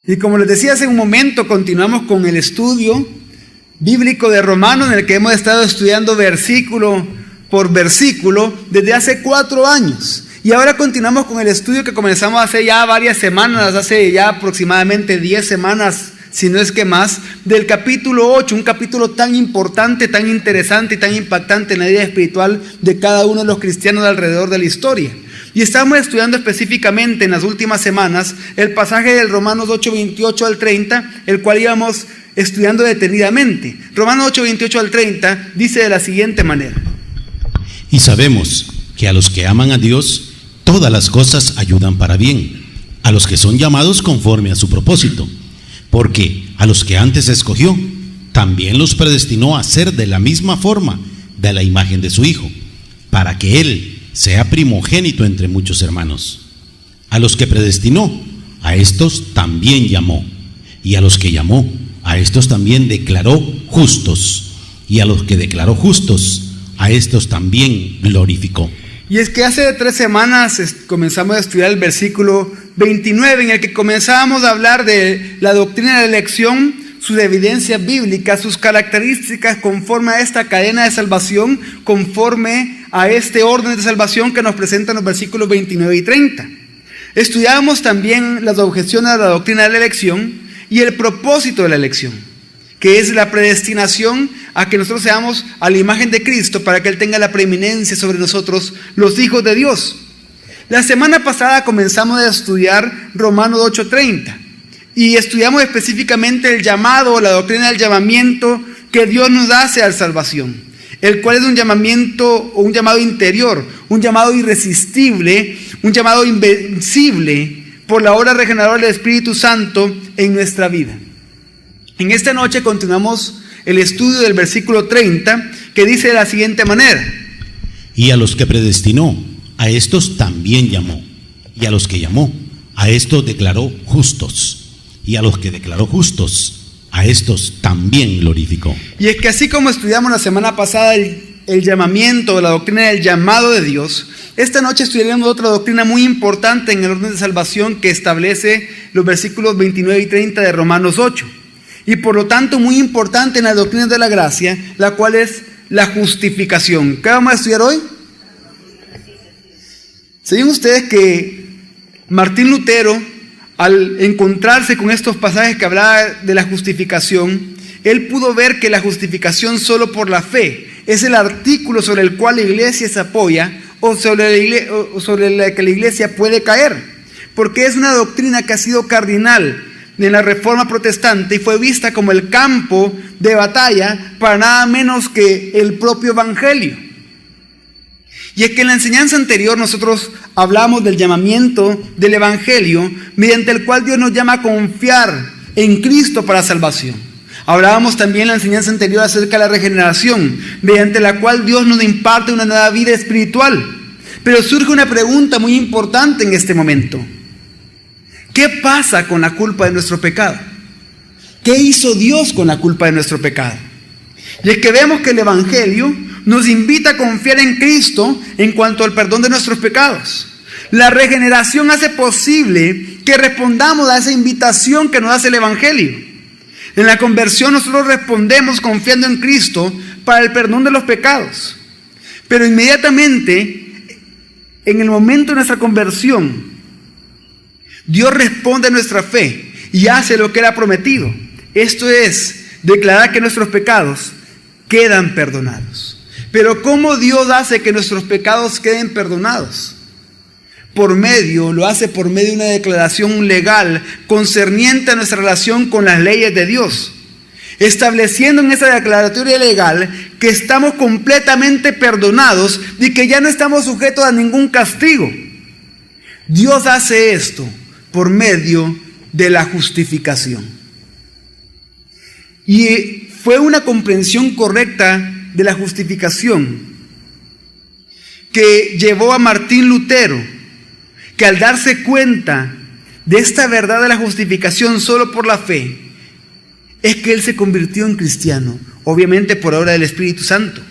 Y como les decía hace un momento, continuamos con el estudio bíblico de Romanos, en el que hemos estado estudiando versículo por versículo desde hace 4 años. Y ahora continuamos con el estudio que comenzamos hace ya varias semanas, hace ya aproximadamente 10 semanas, si no es que más, del capítulo 8, un capítulo tan importante, tan interesante y tan impactante en la vida espiritual de cada uno de los cristianos alrededor de la historia. Y estamos estudiando específicamente en las últimas semanas el pasaje del Romanos 8, 28 al 30, el cual íbamos estudiando detenidamente. Romanos 8, 28 al 30 dice de la siguiente manera: Y sabemos que a los que aman a Dios, todas las cosas ayudan para bien, a los que son llamados conforme a su propósito. Porque a los que antes escogió, también los predestinó a ser de la misma forma, de la imagen de su Hijo, para que Él sea primogénito entre muchos hermanos. A los que predestinó, a estos también llamó. Y a los que llamó, a estos también declaró justos. Y a los que declaró justos, a estos también glorificó. Y es que hace 3 semanas comenzamos a estudiar el versículo 29, en el que comenzábamos a hablar de la doctrina de la elección, sus evidencias bíblicas, sus características conforme a esta cadena de salvación, conforme a este orden de salvación que nos presentan los versículos 29 y 30. Estudiábamos también las objeciones a la doctrina de la elección y el propósito de la elección, que es la predestinación a que nosotros seamos a la imagen de Cristo para que Él tenga la preeminencia sobre nosotros, los hijos de Dios. La semana pasada comenzamos a estudiar Romanos 8:30 y estudiamos específicamente el llamado, la doctrina del llamamiento que Dios nos hace a la salvación, el cual es un llamamiento o un llamado interior, un llamado irresistible, un llamado invencible por la obra regeneradora del Espíritu Santo en nuestra vida. En esta noche continuamos el estudio del versículo 30, que dice de la siguiente manera: Y a los que predestinó, a estos también llamó. Y a los que llamó, a estos declaró justos. Y a los que declaró justos, a estos también glorificó. Y es que así como estudiamos la semana pasada el llamamiento, la doctrina del llamado de Dios, esta noche estudiaremos otra doctrina muy importante en el orden de salvación que establece los versículos 29 y 30 de Romanos 8. Y por lo tanto muy importante en las doctrinas de la gracia, la cual es la justificación. ¿Qué vamos a estudiar hoy? ¿Saben ustedes que Martín Lutero, al encontrarse con estos pasajes que hablaba de la justificación, él pudo ver que la justificación solo por la fe es el artículo sobre el cual la iglesia se apoya o sobre la que la iglesia puede caer? Porque es una doctrina que ha sido cardinal en la Reforma Protestante y fue vista como el campo de batalla para nada menos que el propio Evangelio. Y es que en la enseñanza anterior nosotros hablamos del llamamiento del Evangelio, mediante el cual Dios nos llama a confiar en Cristo para salvación. Hablábamos también en la enseñanza anterior acerca de la regeneración, mediante la cual Dios nos imparte una nueva vida espiritual. Pero surge una pregunta muy importante en este momento: ¿qué pasa con la culpa de nuestro pecado? ¿Qué hizo Dios con la culpa de nuestro pecado? Y es que vemos que el Evangelio nos invita a confiar en Cristo en cuanto al perdón de nuestros pecados. La regeneración hace posible que respondamos a esa invitación que nos hace el Evangelio. En la conversión nosotros respondemos confiando en Cristo para el perdón de los pecados. Pero inmediatamente, en el momento de nuestra conversión, Dios responde a nuestra fe y hace lo que Él ha prometido. Esto es, declarar que nuestros pecados quedan perdonados. Pero ¿cómo Dios hace que nuestros pecados queden perdonados? Lo hace por medio de una declaración legal concerniente a nuestra relación con las leyes de Dios, estableciendo en esa declaratoria legal que estamos completamente perdonados y que ya no estamos sujetos a ningún castigo. Dios hace esto por medio de la justificación. Y fue una comprensión correcta de la justificación que llevó a Martín Lutero, que al darse cuenta de esta verdad de la justificación solo por la fe, es que él se convirtió en cristiano, obviamente por obra del Espíritu Santo,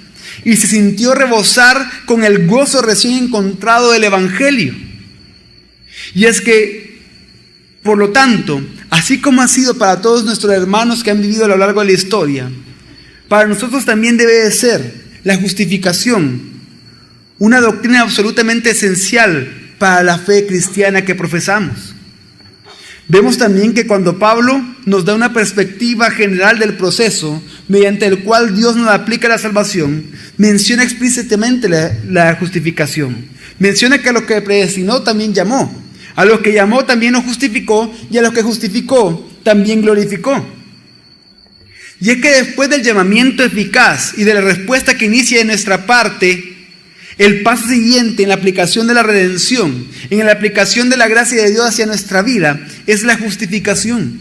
y se sintió rebosar con el gozo recién encontrado del Evangelio. Y es que, por lo tanto, así como ha sido para todos nuestros hermanos que han vivido a lo largo de la historia, para nosotros también debe de ser la justificación una doctrina absolutamente esencial para la fe cristiana que profesamos. Vemos también que cuando Pablo nos da una perspectiva general del proceso mediante el cual Dios nos aplica la salvación, menciona explícitamente la justificación. Menciona que a los que predestinó también llamó, a los que llamó también nos justificó, y a los que justificó también glorificó. Y es que después del llamamiento eficaz y de la respuesta que inicia de nuestra parte, el paso siguiente en la aplicación de la redención, en la aplicación de la gracia de Dios hacia nuestra vida, es la justificación.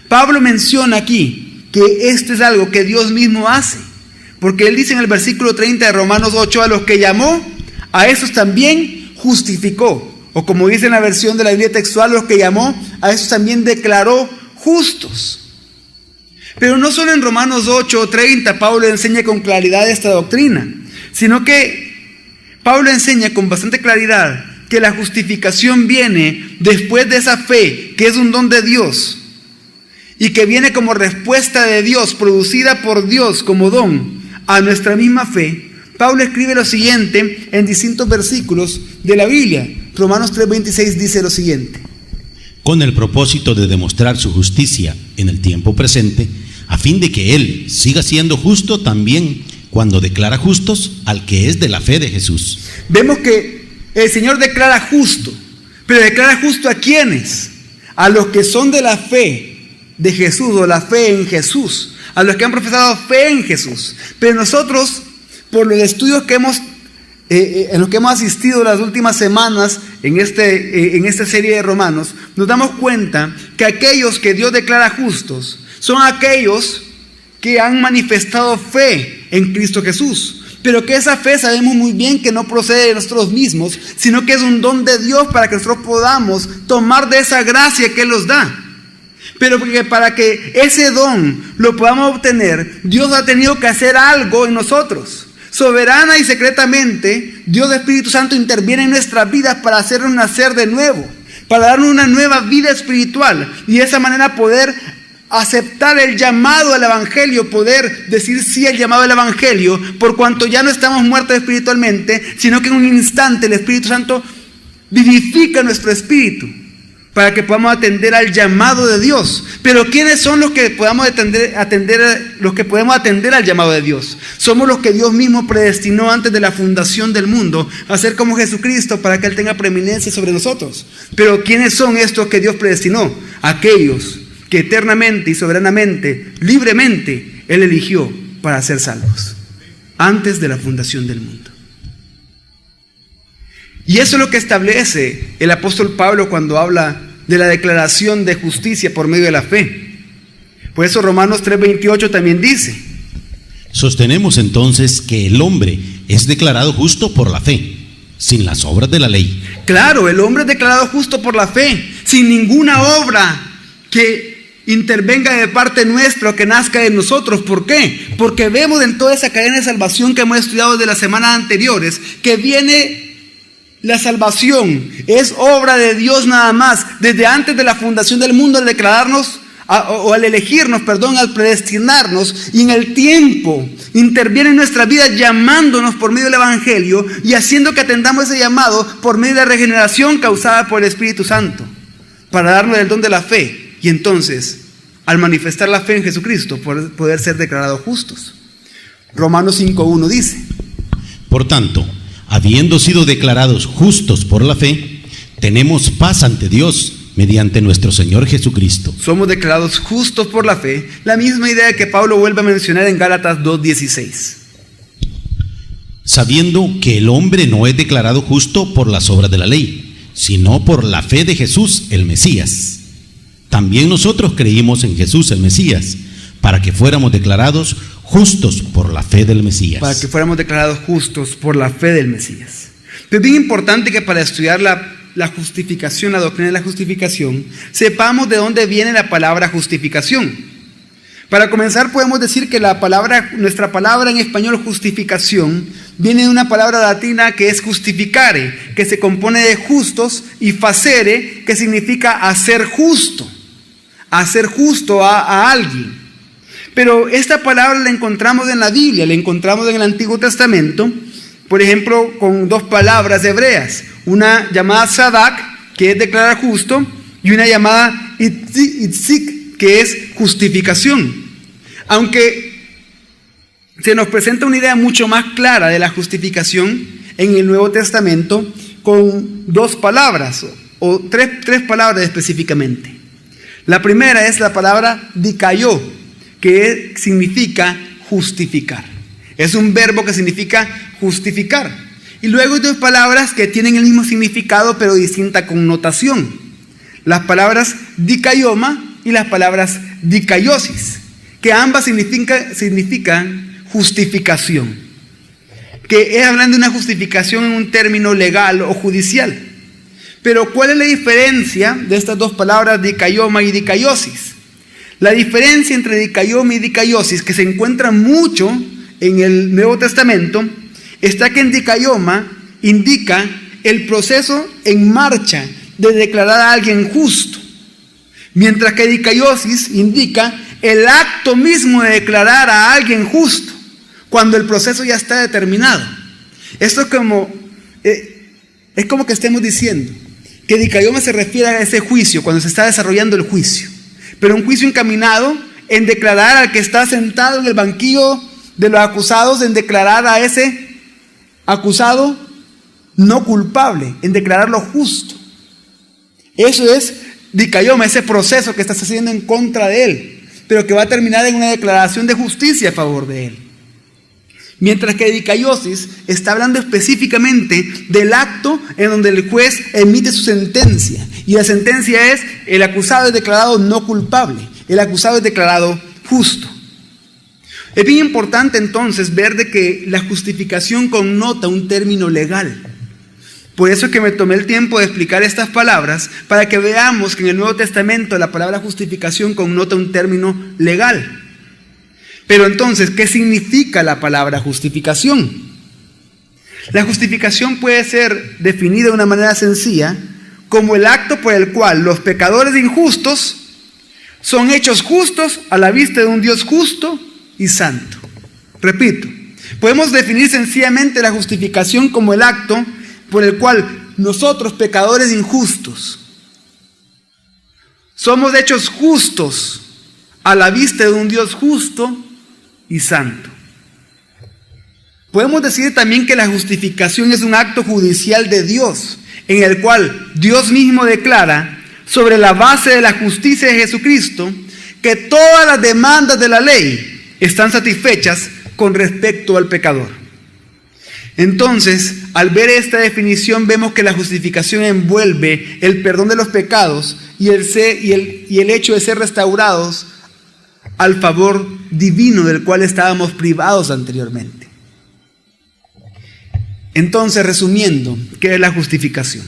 Pablo menciona aquí que esto es algo que Dios mismo hace, porque él dice en el versículo 30 de Romanos 8, a los que llamó, a esos también justificó. O como dice en la versión de la Biblia textual, a los que llamó, a esos también declaró justos. Pero no solo en Romanos 8 o 30 Pablo enseña con claridad esta doctrina, sino que Pablo enseña con bastante claridad que la justificación viene después de esa fe, que es un don de Dios, y que viene como respuesta de Dios, producida por Dios como don a nuestra misma fe. Pablo escribe lo siguiente en distintos versículos de la Biblia. Romanos 3:26 dice lo siguiente: con el propósito de demostrar su justicia en el tiempo presente, a fin de que Él siga siendo justo también cuando declara justos al que es de la fe de Jesús. Vemos que el Señor declara justo, pero declara justo ¿a quiénes? A los que son de la fe de Jesús, o la fe en Jesús, a los que han profesado fe en Jesús. Pero nosotros, por los estudios que en los que hemos asistido las últimas semanas en esta serie de Romanos, nos damos cuenta que aquellos que Dios declara justos son aquellos que han manifestado fe en Cristo Jesús, pero que esa fe sabemos muy bien que no procede de nosotros mismos, sino que es un don de Dios para que nosotros podamos tomar de esa gracia que Él nos da. Pero porque para que ese don lo podamos obtener, Dios ha tenido que hacer algo en nosotros. Soberana y secretamente, Dios Espíritu Santo interviene en nuestras vidas para hacernos nacer de nuevo, para darnos una nueva vida espiritual, y de esa manera poder aceptar el llamado al Evangelio, poder decir sí al llamado al Evangelio, por cuanto ya no estamos muertos espiritualmente, sino que en un instante el Espíritu Santo vivifica nuestro espíritu para que podamos atender al llamado de Dios. Pero ¿quiénes son los que podemos podemos atender al llamado de Dios? Somos los que Dios mismo predestinó antes de la fundación del mundo a ser como Jesucristo para que Él tenga preeminencia sobre nosotros. Pero ¿quiénes son estos que Dios predestinó? Aquellos que eternamente y soberanamente, libremente, Él eligió para ser salvos, antes de la fundación del mundo. Y eso es lo que establece el apóstol Pablo cuando habla de la declaración de justicia por medio de la fe. Por eso Romanos 3:28 también dice: sostenemos entonces que el hombre es declarado justo por la fe, sin las obras de la ley. Claro, el hombre es declarado justo por la fe, sin ninguna obra que intervenga de parte nuestra, que nazca de nosotros. ¿Por qué? Porque vemos en toda esa cadena de salvación que hemos estudiado de las semanas anteriores, que viene la salvación, es obra de Dios nada más, desde antes de la fundación del mundo, al declararnos, al elegirnos, al predestinarnos, y en el tiempo interviene en nuestra vida llamándonos por medio del Evangelio y haciendo que atendamos ese llamado por medio de la regeneración causada por el Espíritu Santo, para darnos el don de la fe. Y entonces, al manifestar la fe en Jesucristo, poder ser declarados justos. Romanos 5:1 dice: por tanto, habiendo sido declarados justos por la fe, tenemos paz ante Dios mediante nuestro Señor Jesucristo. Somos declarados justos por la fe, la misma idea que Pablo vuelve a mencionar en Gálatas 2:16. Sabiendo que el hombre no es declarado justo por las obras de la ley, sino por la fe de Jesús, el Mesías. También nosotros creímos en Jesús, el Mesías, para que fuéramos declarados justos por la fe del Mesías. Para que fuéramos declarados justos por la fe del Mesías. Pero es bien importante que para estudiar la justificación, la doctrina de la justificación, sepamos de dónde viene la palabra justificación. Para comenzar, podemos decir que nuestra palabra en español justificación viene de una palabra latina que es justificare, que se compone de justos, y facere, que significa hacer justo. hacer justo a alguien. Pero esta palabra la encontramos en la Biblia, la encontramos en el Antiguo Testamento, por ejemplo, con dos palabras hebreas, una llamada sadak, que es declarar justo, y una llamada itzik, que es justificación. Aunque se nos presenta una idea mucho más clara de la justificación en el Nuevo Testamento con dos palabras, o tres palabras específicamente. La primera es la palabra dikaió, que significa justificar. Es un verbo que significa justificar. Y luego hay dos palabras que tienen el mismo significado pero distinta connotación. Las palabras dikaioma y las palabras dikaiosis, que ambas significan justificación. Que es hablando de una justificación en un término legal o judicial. Pero ¿cuál es la diferencia de estas dos palabras dikaioma y dikaiosis? La diferencia entre dikaioma y dikaiosis, que se encuentra mucho en el Nuevo Testamento, está que en dikaioma indica el proceso en marcha de declarar a alguien justo, mientras que dikaiosis indica el acto mismo de declarar a alguien justo, cuando el proceso ya está determinado. Esto es como que estemos diciendo que dikaioma se refiere a ese juicio, cuando se está desarrollando el juicio, pero un juicio encaminado en declarar al que está sentado en el banquillo de los acusados, en declarar a ese acusado no culpable, en declararlo justo. Eso es dikaioma, ese proceso que estás haciendo en contra de él, pero que va a terminar en una declaración de justicia a favor de él. Mientras que dikaiosis está hablando específicamente del acto en donde el juez emite su sentencia. Y la sentencia es: el acusado es declarado no culpable, el acusado es declarado justo. Es bien importante entonces ver de que la justificación connota un término legal. Por eso es que me tomé el tiempo de explicar estas palabras, para que veamos que en el Nuevo Testamento la palabra justificación connota un término legal. Pero entonces, ¿qué significa la palabra justificación? La justificación puede ser definida de una manera sencilla como el acto por el cual los pecadores injustos son hechos justos a la vista de un Dios justo y santo. Repito, podemos definir sencillamente la justificación como el acto por el cual nosotros, pecadores injustos, somos hechos justos a la vista de un Dios justo y santo. Podemos decir también que la justificación es un acto judicial de Dios, en el cual Dios mismo declara, sobre la base de la justicia de Jesucristo, que todas las demandas de la ley están satisfechas con respecto al pecador. Entonces, al ver esta definición, vemos que la justificación envuelve el perdón de los pecados y el hecho de ser restaurados al favor divino del cual estábamos privados anteriormente. Entonces, resumiendo, ¿qué es la justificación?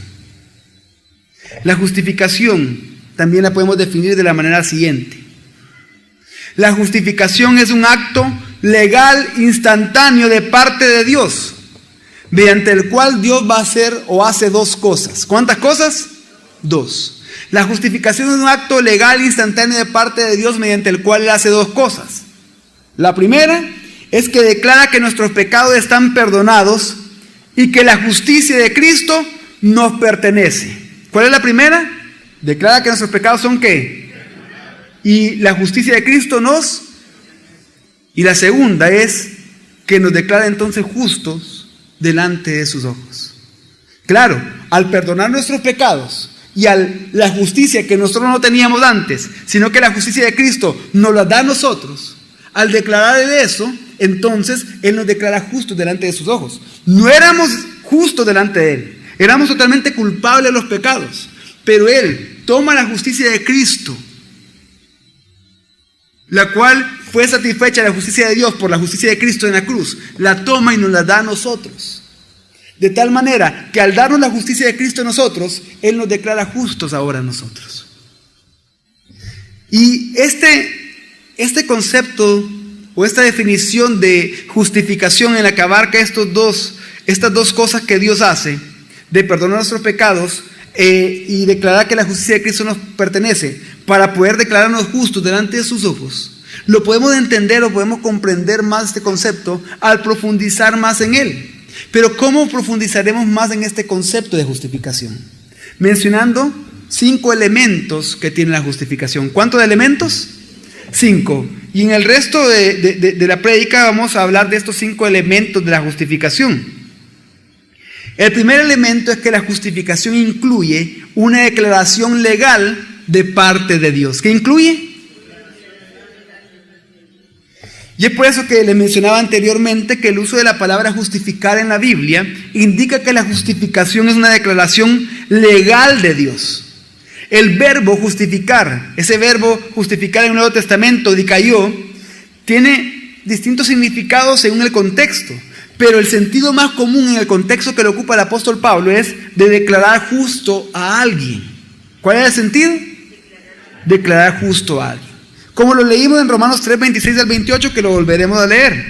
La justificación también la podemos definir de la manera siguiente. La justificación es un acto legal instantáneo de parte de Dios, mediante el cual Dios va a hacer o hace dos cosas. ¿Cuántas cosas? Dos. La justificación es un acto legal instantáneo de parte de Dios mediante el cual Él hace dos cosas. La primera es que declara que nuestros pecados están perdonados y que la justicia de Cristo nos pertenece. ¿Cuál es la primera? Declara que nuestros pecados son ¿qué? Y la justicia de Cristo nos... Y la segunda es que nos declara entonces justos delante de sus ojos. Claro, al perdonar nuestros pecados y la justicia que nosotros no teníamos antes, sino que la justicia de Cristo nos la da a nosotros, al declarar eso, entonces Él nos declara justos delante de sus ojos. No éramos justos delante de Él, éramos totalmente culpables de los pecados, pero Él toma la justicia de Cristo, la cual fue satisfecha la justicia de Dios por la justicia de Cristo en la cruz, la toma y nos la da a nosotros. De tal manera que al darnos la justicia de Cristo a nosotros, Él nos declara justos ahora a nosotros. Y este concepto o esta definición de justificación en la que abarca estas dos cosas que Dios hace, de perdonar nuestros pecados y declarar que la justicia de Cristo nos pertenece, para poder declararnos justos delante de sus ojos, lo podemos entender o podemos comprender más este concepto al profundizar más en él. Pero ¿cómo profundizaremos más en este concepto de justificación? Mencionando 5 elementos que tiene la justificación. ¿Cuántos elementos? 5. Y en el resto de la prédica vamos a hablar de estos 5 elementos de la justificación. El primer elemento es que la justificación incluye una declaración legal de parte de Dios. ¿Qué incluye? Y es por eso que les mencionaba anteriormente que el uso de la palabra justificar en la Biblia indica que la justificación es una declaración legal de Dios. El verbo justificar, ese verbo justificar en el Nuevo Testamento, dikaiō, tiene distintos significados según el contexto, pero el sentido más común en el contexto que lo ocupa el apóstol Pablo es de declarar justo a alguien. ¿Cuál es el sentido? Declarar justo a alguien. Como lo leímos en Romanos 3, 26 al 28, que lo volveremos a leer.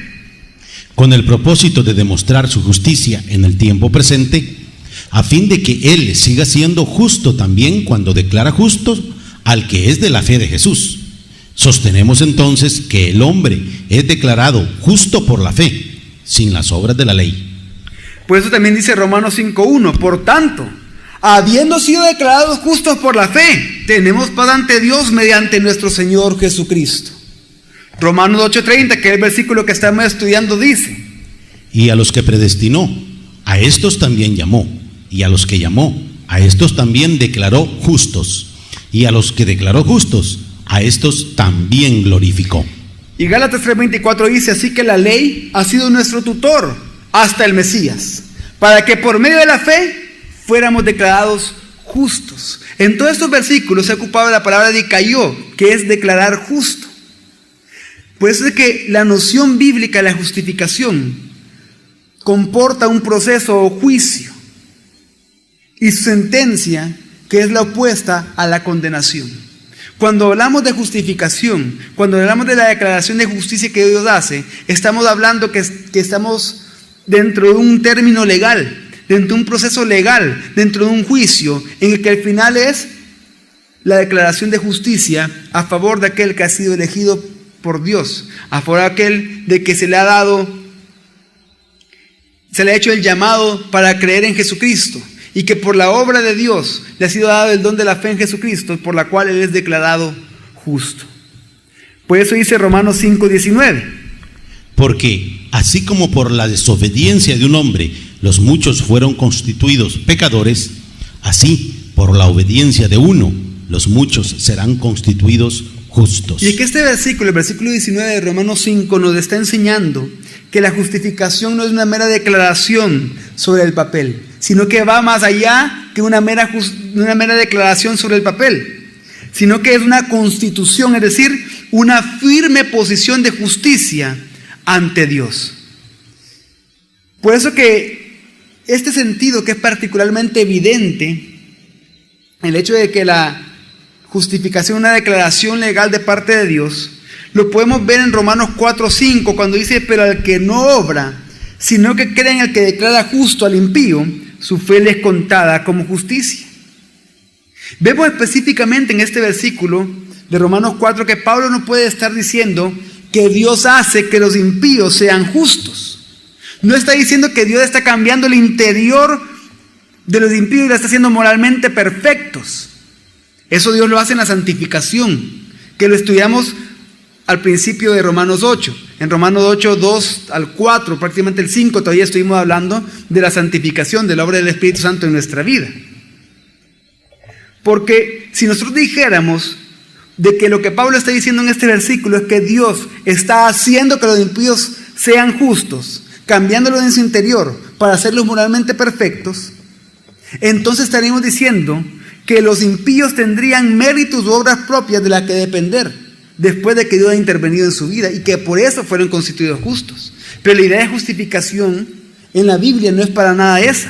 Con el propósito de demostrar su justicia en el tiempo presente, a fin de que Él siga siendo justo también cuando declara justo al que es de la fe de Jesús. Sostenemos entonces que el hombre es declarado justo por la fe, sin las obras de la ley. Por eso también dice Romanos 5:1, por tanto, habiendo sido declarados justos por la fe, tenemos paz ante Dios mediante nuestro Señor Jesucristo. Romanos 8:30, que es el versículo que estamos estudiando, dice: y a los que predestinó, a estos también llamó, y a los que llamó, a estos también declaró justos, y a los que declaró justos, a estos también glorificó. Y Gálatas 3:24 dice: así que la ley ha sido nuestro tutor hasta el Mesías, para que por medio de la fe fuéramos declarados justos. En todos estos versículos se ha ocupado la palabra dikaiō, que es declarar justo. Por eso es que la noción bíblica de la justificación comporta un proceso o juicio, y su sentencia, que es la opuesta a la condenación. Cuando hablamos de justificación, cuando hablamos de la declaración de justicia que Dios hace, estamos hablando que estamos dentro de un término legal, dentro de un proceso legal, dentro de un juicio, en el que al final es la declaración de justicia a favor de aquel que ha sido elegido por Dios, a favor de aquel de que se le ha hecho el llamado para creer en Jesucristo, y que por la obra de Dios le ha sido dado el don de la fe en Jesucristo, por la cual Él es declarado justo. Por eso dice Romanos 5:19. Porque así como por la desobediencia de un hombre los muchos fueron constituidos pecadores, así por la obediencia de uno los muchos serán constituidos justos. Y es que este versículo, el versículo 19 de Romanos 5, nos está enseñando que la justificación no es una mera declaración sobre el papel, sino que va más allá que una mera declaración sobre el papel, sino que es una constitución, es decir, una firme posición de justicia ante Dios. Por eso que este sentido, que es particularmente evidente, el hecho de que la justificación es una declaración legal de parte de Dios, lo podemos ver en Romanos 4:5, cuando dice: pero al que no obra, sino que cree en el que declara justo al impío, su fe le es contada como justicia. Vemos específicamente en este versículo de Romanos 4 que Pablo no puede estar diciendo que Dios hace que los impíos sean justos. No está diciendo que Dios está cambiando el interior de los impíos y los está haciendo moralmente perfectos. Eso Dios lo hace en la santificación, que lo estudiamos al principio de Romanos 8. En Romanos 8, 2 al 4, prácticamente el 5, todavía estuvimos hablando de la santificación, de la obra del Espíritu Santo en nuestra vida. Porque si nosotros dijéramos de que lo que Pablo está diciendo en este versículo es que Dios está haciendo que los impíos sean justos, cambiándolos en su interior para hacerlos moralmente perfectos, entonces estaríamos diciendo que los impíos tendrían méritos u obras propias de las que depender después de que Dios ha intervenido en su vida, y que por eso fueron constituidos justos. Pero la idea de justificación en la Biblia no es para nada esa,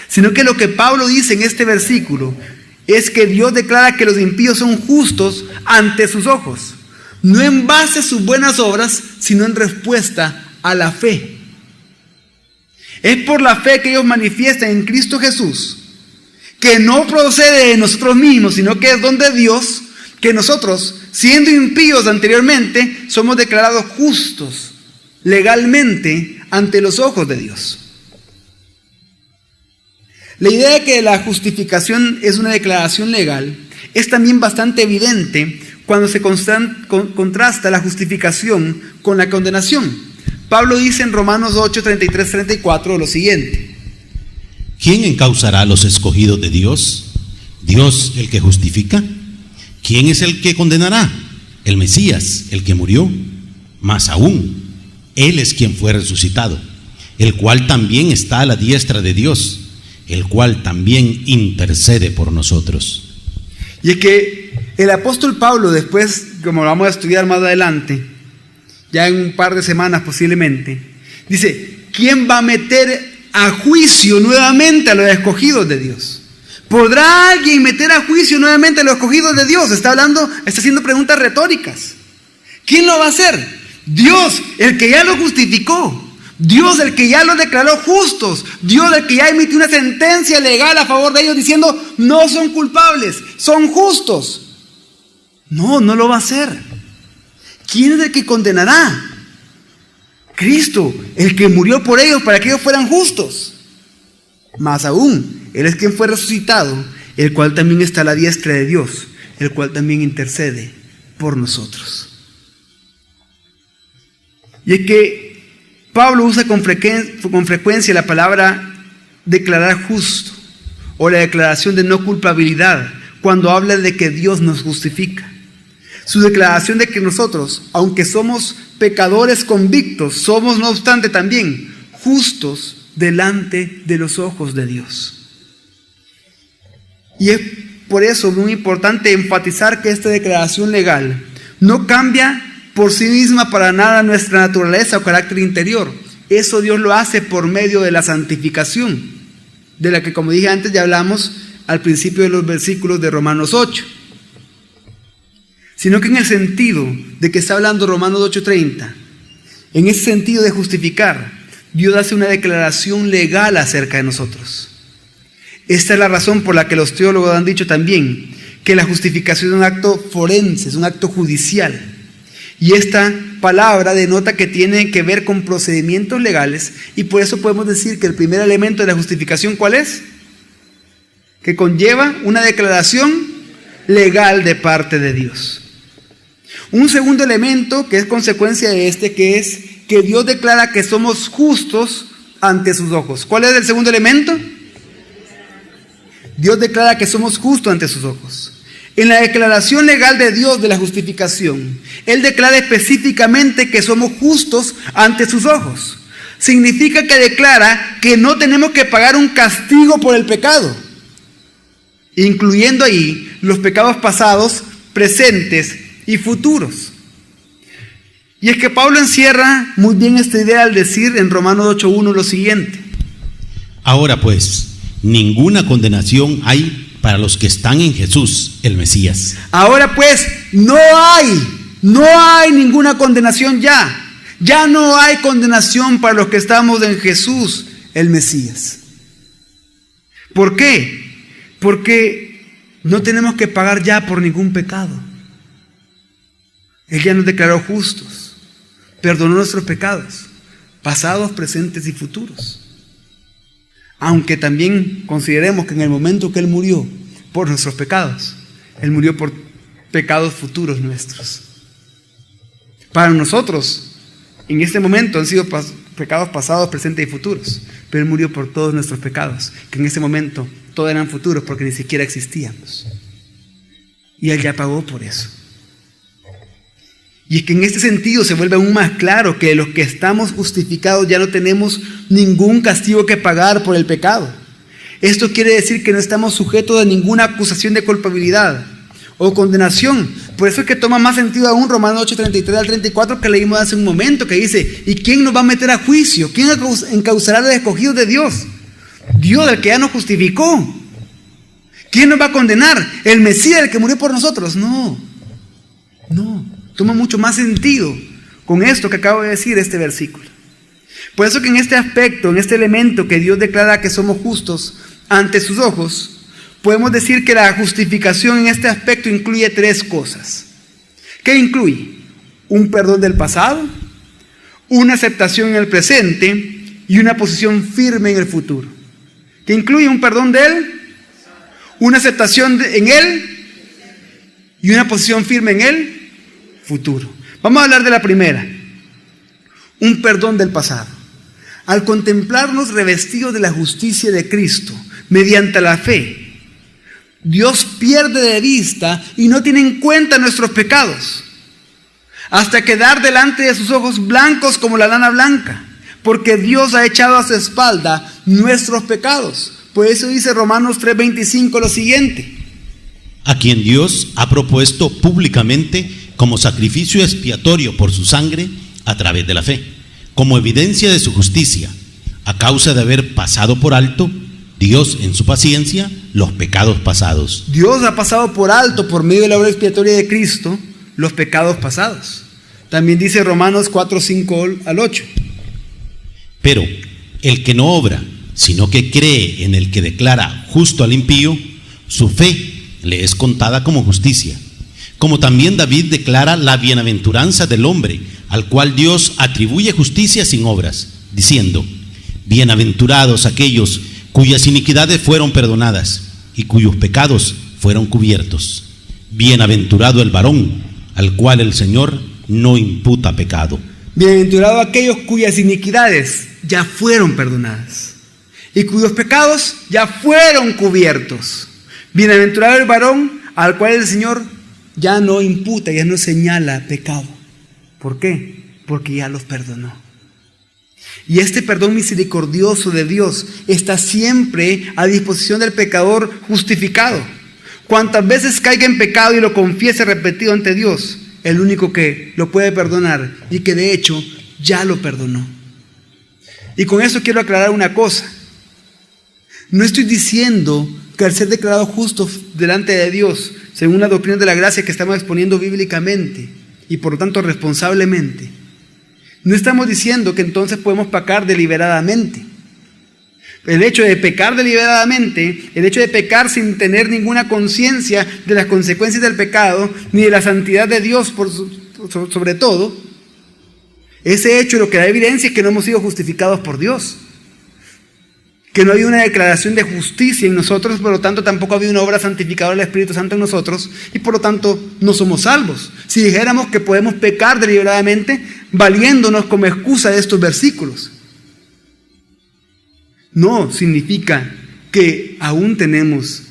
sino que lo que Pablo dice en este versículo es que Dios declara que los impíos son justos ante sus ojos, no en base a sus buenas obras, sino en respuesta a la fe. Es por la fe que ellos manifiestan en Cristo Jesús que no procede de nosotros mismos, sino que es don de Dios, que nosotros, siendo impíos anteriormente, somos declarados justos legalmente ante los ojos de Dios. La idea de que la justificación es una declaración legal es también bastante evidente cuando se contrasta la justificación con la condenación. Pablo dice en Romanos 8, 33, 34 lo siguiente: ¿quién encausará a los escogidos de Dios? ¿Dios el que justifica? ¿Quién es el que condenará? El Mesías, el que murió. Más aún, Él es quien fue resucitado, el cual también está a la diestra de Dios, el cual también intercede por nosotros. Y es que el apóstol Pablo, después, como lo vamos a estudiar más adelante, ya en un par de semanas posiblemente, dice: ¿quién va a meter a juicio nuevamente a los escogidos de Dios? ¿Podrá alguien meter a juicio nuevamente a los escogidos de Dios? Está haciendo preguntas retóricas. ¿Quién lo va a hacer? Dios, el que ya lo justificó. Dios, el que ya los declaró justos. Dios, el que ya emitió una sentencia legal a favor de ellos diciendo: no son culpables, son justos. No, no lo va a hacer. ¿Quién es el que condenará? Cristo, el que murió por ellos para que ellos fueran justos. Más aún, Él es quien fue resucitado, el cual también está a la diestra de Dios, el cual también intercede por nosotros. Y es que Pablo usa con frecuencia la palabra declarar justo o la declaración de no culpabilidad cuando habla de que Dios nos justifica. Su declaración de que nosotros, aunque somos pecadores convictos, somos no obstante también justos delante de los ojos de Dios. Y es por eso muy importante enfatizar que esta declaración legal no cambia por sí misma para nada nuestra naturaleza o carácter interior. Eso Dios lo hace por medio de la santificación, de la que, como dije antes, ya hablamos al principio de los versículos de Romanos 8. Sino que en el sentido de que está hablando Romanos 8:30, en ese sentido de justificar, Dios hace una declaración legal acerca de nosotros. Esta es la razón por la que los teólogos han dicho también que la justificación es un acto forense, es un acto judicial. Y esta palabra denota que tiene que ver con procedimientos legales, y por eso podemos decir que el primer elemento de la justificación, ¿cuál es? Que conlleva una declaración legal de parte de Dios. Un segundo elemento que es consecuencia de este, que es que Dios declara que somos justos ante sus ojos. ¿Cuál es el segundo elemento? Dios declara que somos justos ante sus ojos. En la declaración legal de Dios de la justificación, Él declara específicamente que somos justos ante sus ojos. Significa que declara que no tenemos que pagar un castigo por el pecado, incluyendo ahí los pecados pasados, presentes y futuros. Y es que Pablo encierra muy bien esta idea al decir en Romanos 8:1 lo siguiente: ahora pues, ninguna condenación hay para los que están en Jesús, el Mesías. Ahora pues, no hay ninguna condenación ya. Ya no hay condenación para los que estamos en Jesús, el Mesías. ¿Por qué? Porque no tenemos que pagar ya por ningún pecado. Él ya nos declaró justos, perdonó nuestros pecados, pasados, presentes y futuros. Aunque también consideremos que en el momento que Él murió por nuestros pecados, Él murió por pecados futuros nuestros. Para nosotros, en este momento han sido pecados pasados, presentes y futuros, pero Él murió por todos nuestros pecados, que en ese momento todos eran futuros porque ni siquiera existíamos. Y Él ya pagó por eso. Y es que en este sentido se vuelve aún más claro que los que estamos justificados ya no tenemos ningún castigo que pagar por el pecado. Esto quiere decir que no estamos sujetos a ninguna acusación de culpabilidad o condenación. Por eso es que toma más sentido aún Romanos 8, 33 al 34 que leímos hace un momento, que dice: ¿y quién nos va a meter a juicio? ¿Quién encausará a los escogidos de Dios? Dios, el que ya nos justificó. ¿Quién nos va a condenar? ¿El Mesías, el que murió por nosotros? No. Toma mucho más sentido con esto que acabo de decir este versículo. Por eso que en este aspecto, en este elemento que Dios declara que somos justos ante sus ojos, podemos decir que la justificación en este aspecto incluye tres cosas. ¿Qué incluye? Un perdón del pasado, una aceptación en el presente y una posición firme en el futuro. ¿Qué incluye? Un perdón de él, una aceptación en él y una posición firme en el futuro. Vamos a hablar de la primera. Un perdón del pasado. Al contemplarnos revestidos de la justicia de Cristo mediante la fe, Dios pierde de vista y no tiene en cuenta nuestros pecados, hasta quedar delante de sus ojos blancos como la lana blanca, porque Dios ha echado a su espalda nuestros pecados. Por eso dice Romanos 3:25 lo siguiente: a quien Dios ha propuesto públicamente como sacrificio expiatorio por su sangre a través de la fe, como evidencia de su justicia, a causa de haber pasado por alto Dios en su paciencia los pecados pasados. Dios ha pasado por alto, por medio de la obra expiatoria de Cristo, los pecados pasados. También dice Romanos 4:5-8. Pero el que no obra, sino que cree en el que declara justo al impío, su fe le es contada como justicia. Como también David declara la bienaventuranza del hombre, al cual Dios atribuye justicia sin obras, diciendo: bienaventurados aquellos cuyas iniquidades fueron perdonadas y cuyos pecados fueron cubiertos. Bienaventurado el varón al cual el Señor no imputa pecado. Bienaventurado aquellos cuyas iniquidades ya fueron perdonadas y cuyos pecados ya fueron cubiertos. Bienaventurado el varón al cual el Señor ya no imputa, ya no señala pecado. ¿Por qué? Porque ya los perdonó. Y este perdón misericordioso de Dios está siempre a disposición del pecador justificado. Cuantas veces caiga en pecado y lo confiese repetido ante Dios, el único que lo puede perdonar y que de hecho ya lo perdonó. Y con eso quiero aclarar una cosa. No estoy diciendo que al ser declarado justo delante de Dios, según la doctrina de la gracia que estamos exponiendo bíblicamente y por lo tanto responsablemente, no estamos diciendo que entonces podemos pecar deliberadamente. El hecho de pecar deliberadamente, el hecho de pecar sin tener ninguna conciencia de las consecuencias del pecado, ni de la santidad de Dios sobre todo, ese hecho lo que da evidencia es que no hemos sido justificados por Dios, que no ha habido una declaración de justicia en nosotros, por lo tanto tampoco ha habido una obra santificadora del Espíritu Santo en nosotros, y por lo tanto no somos salvos. Si dijéramos que podemos pecar deliberadamente, valiéndonos como excusa de estos versículos, no significa que aún tenemos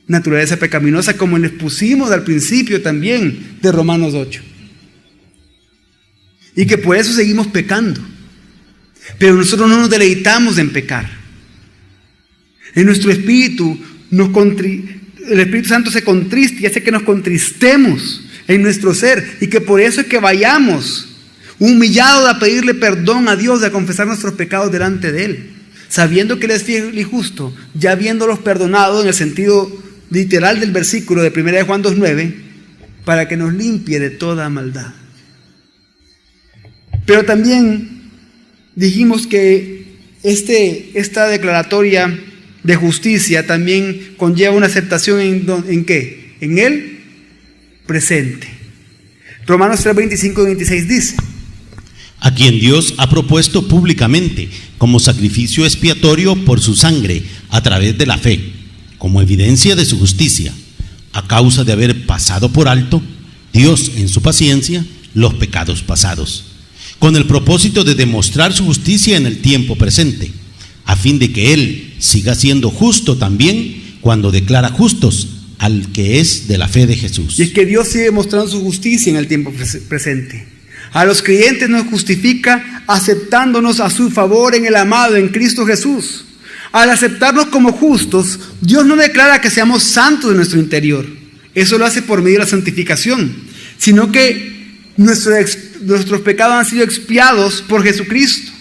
naturaleza pecaminosa, como les pusimos al principio también de Romanos 8, y que por eso seguimos pecando. Pero nosotros no nos deleitamos en pecar. En nuestro espíritu, el Espíritu Santo se contrista y hace que nos contristemos en nuestro ser, y que por eso es que vayamos humillados a pedirle perdón a Dios, a confesar nuestros pecados delante de Él, sabiendo que Él es fiel y justo, ya habiéndolos perdonado en el sentido literal del versículo de 1 Juan 2:9, para que nos limpie de toda maldad. Pero también dijimos que esta declaratoria de justicia también conlleva una aceptación ¿en qué? En el presente. Romanos 3:25-26 dice: a quien Dios ha propuesto públicamente como sacrificio expiatorio por su sangre a través de la fe, como evidencia de su justicia, a causa de haber pasado por alto Dios en su paciencia los pecados pasados, con el propósito de demostrar su justicia en el tiempo presente, a fin de que Él siga siendo justo también cuando declara justos al que es de la fe de Jesús. Y es que Dios sigue mostrando su justicia en el tiempo presente. A los creyentes nos justifica aceptándonos a su favor en el amado, en Cristo Jesús. Al aceptarnos como justos, Dios no declara que seamos santos en nuestro interior. Eso lo hace por medio de la santificación, sino que nuestros pecados han sido expiados por Jesucristo.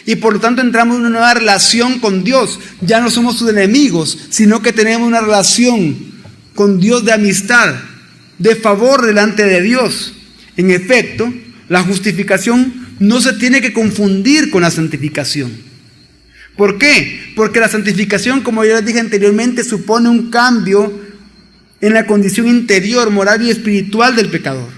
Y por lo tanto entramos en una nueva relación con Dios. Ya no somos sus enemigos, sino que tenemos una relación con Dios de amistad, de favor delante de Dios. En efecto, la justificación no se tiene que confundir con la santificación, ¿Por qué? Porque la santificación, como ya les dije anteriormente, supone un cambio en la condición interior, moral y espiritual del pecador.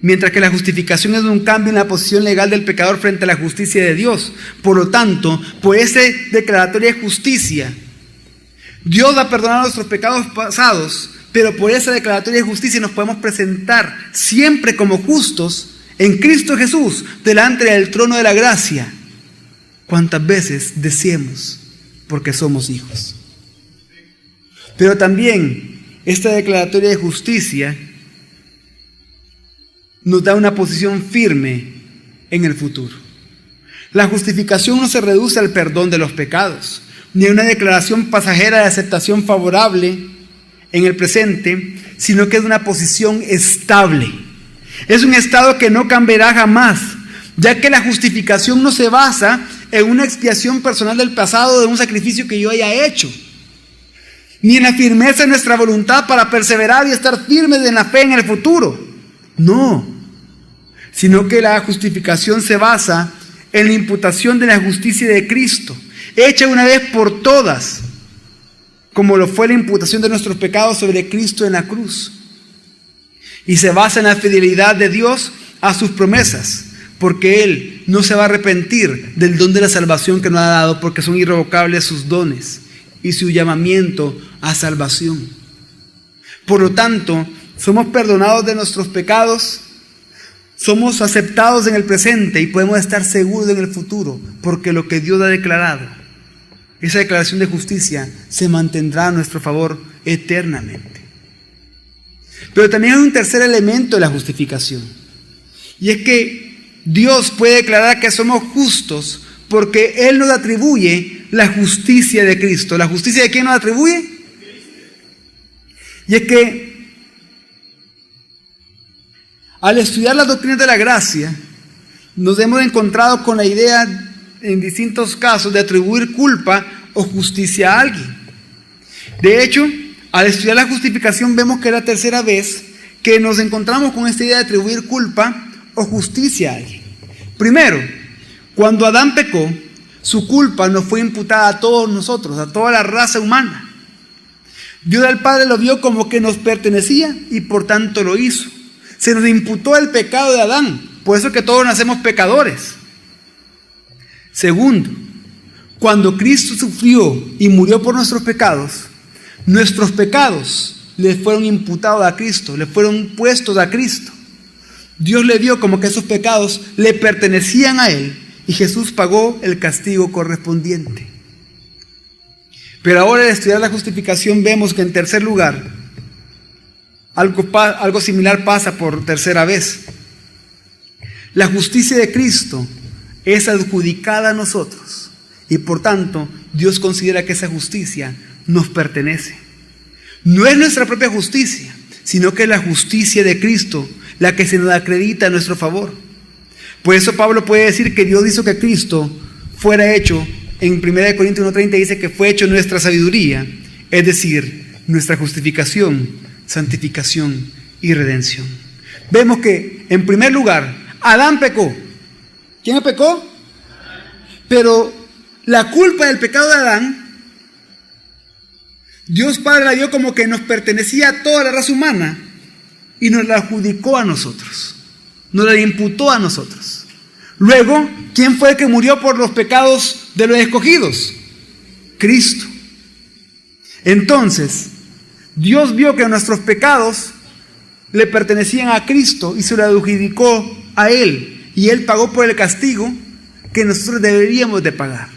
Mientras que la justificación es un cambio en la posición legal del pecador frente a la justicia de Dios. Por lo tanto, por esa declaratoria de justicia, Dios va a perdonar nuestros pecados pasados, pero por esa declaratoria de justicia nos podemos presentar siempre como justos en Cristo Jesús, delante del trono de la gracia, cuantas veces deseemos, porque somos hijos. Pero también esta declaratoria de justicia nos da una posición firme en el futuro. La justificación no se reduce al perdón de los pecados, ni a una declaración pasajera de aceptación favorable en el presente, sino que es una posición estable. Es un estado que no cambiará jamás, ya que la justificación no se basa en una expiación personal del pasado, de un sacrificio que yo haya hecho, ni en la firmeza de nuestra voluntad para perseverar y estar firmes en la fe en el futuro. No, sino que la justificación se basa en la imputación de la justicia de Cristo, hecha una vez por todas, como lo fue la imputación de nuestros pecados sobre Cristo en la cruz. Y se basa en la fidelidad de Dios a sus promesas, porque Él no se va a arrepentir del don de la salvación que nos ha dado, porque son irrevocables sus dones y su llamamiento a salvación. Por lo tanto, somos perdonados de nuestros pecados, somos aceptados en el presente y podemos estar seguros en el futuro, porque lo que Dios ha declarado, esa declaración de justicia, se mantendrá a nuestro favor eternamente. Pero también hay un tercer elemento de la justificación, y es que Dios puede declarar que somos justos porque Él nos atribuye la justicia de Cristo. ¿La justicia de quién nos atribuye? Y es que al estudiar las doctrinas de la gracia, nos hemos encontrado con la idea en distintos casos de atribuir culpa o justicia a alguien. De hecho, al estudiar la justificación vemos que es la tercera vez que nos encontramos con esta idea de atribuir culpa o justicia a alguien. Primero, cuando Adán pecó, su culpa nos fue imputada a todos nosotros, a toda la raza humana. Dios al Padre lo vio como que nos pertenecía y por tanto lo hizo. Se nos imputó el pecado de Adán, por eso que todos nacemos pecadores. Segundo, cuando Cristo sufrió y murió por nuestros pecados le fueron imputados a Cristo, le fueron puestos a Cristo. Dios le vio como que esos pecados le pertenecían a Él y Jesús pagó el castigo correspondiente. Pero ahora al estudiar la justificación vemos que en tercer lugar, algo similar pasa por tercera vez. La justicia de Cristo es adjudicada a nosotros y por tanto Dios considera que esa justicia nos pertenece. No es nuestra propia justicia, sino que es la justicia de Cristo la que se nos acredita a nuestro favor. Por eso Pablo puede decir que Dios hizo que Cristo fuera hecho, en 1 Corintios 1:30 dice que fue hecho nuestra sabiduría, es decir, nuestra justificación, santificación y redención. Vemos que en primer lugar Adán pecó. ¿Quién pecó? Pero la culpa del pecado de Adán, Dios Padre la dio como que nos pertenecía a toda la raza humana y nos la adjudicó a nosotros, nos la imputó a nosotros. Luego, ¿quién fue el que murió por los pecados de los escogidos? Cristo. Entonces, Dios vio que nuestros pecados le pertenecían a Cristo y se lo adjudicó a Él, y Él pagó por el castigo que nosotros deberíamos de pagar.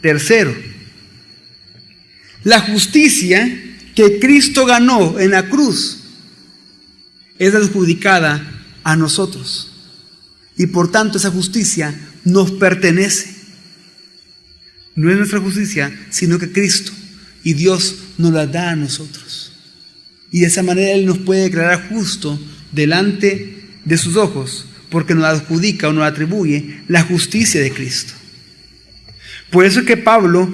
Tercero, la justicia que Cristo ganó en la cruz es adjudicada a nosotros y por tanto esa justicia nos pertenece. No es nuestra justicia, sino que Cristo y Dios nos la da a nosotros, y de esa manera Él nos puede declarar justo delante de sus ojos, porque nos adjudica o nos atribuye la justicia de Cristo. Por eso es que Pablo,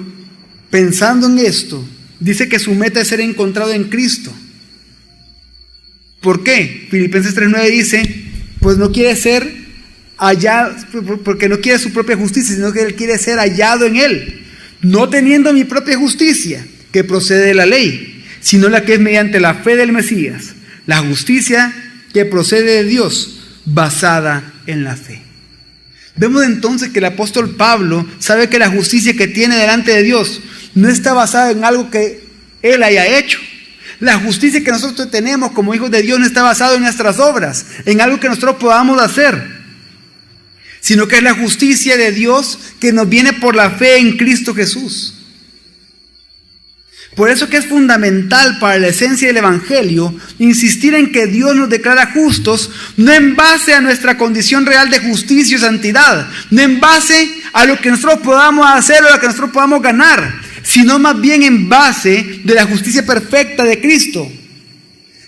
pensando en esto, dice que su meta es ser encontrado en Cristo. ¿Por qué? Filipenses 3:9 dice, pues no quiere ser porque no quiere su propia justicia, sino que él quiere ser hallado en él, no teniendo mi propia justicia que procede de la ley, sino la que es mediante la fe del Mesías, la justicia que procede de Dios, basada en la fe. Vemos entonces que el apóstol Pablo sabe que la justicia que tiene delante de Dios no está basada en algo que él haya hecho. La justicia que nosotros tenemos como hijos de Dios no está basada en nuestras obras, en algo que nosotros podamos hacer, sino que es la justicia de Dios que nos viene por la fe en Cristo Jesús. Por eso que es fundamental para la esencia del Evangelio insistir en que Dios nos declara justos, no en base a nuestra condición real de justicia y santidad, no en base a lo que nosotros podamos hacer o a lo que nosotros podamos ganar, sino más bien en base de la justicia perfecta de Cristo,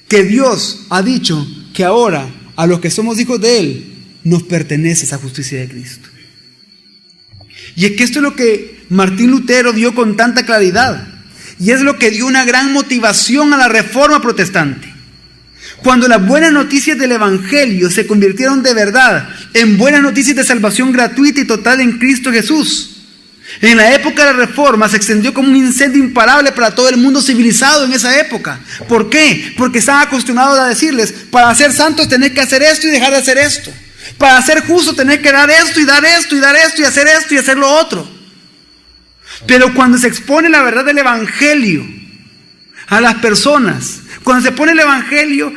que Dios ha dicho que ahora a los que somos hijos de Él nos pertenece esa justicia de Cristo. Y es que esto es lo que Martín Lutero vio con tanta claridad. Y es lo que dio una gran motivación a la Reforma protestante. Cuando las buenas noticias del Evangelio se convirtieron de verdad en buenas noticias de salvación gratuita y total en Cristo Jesús. En la época de la Reforma se extendió como un incendio imparable para todo el mundo civilizado en esa época. ¿Por qué? Porque estaban acostumbrados a decirles, para ser santos tenés que hacer esto y dejar de hacer esto. Para ser justo tenés que dar esto y dar esto y dar esto y hacer lo otro. Pero cuando se expone la verdad del Evangelio a las personas, cuando se expone el Evangelio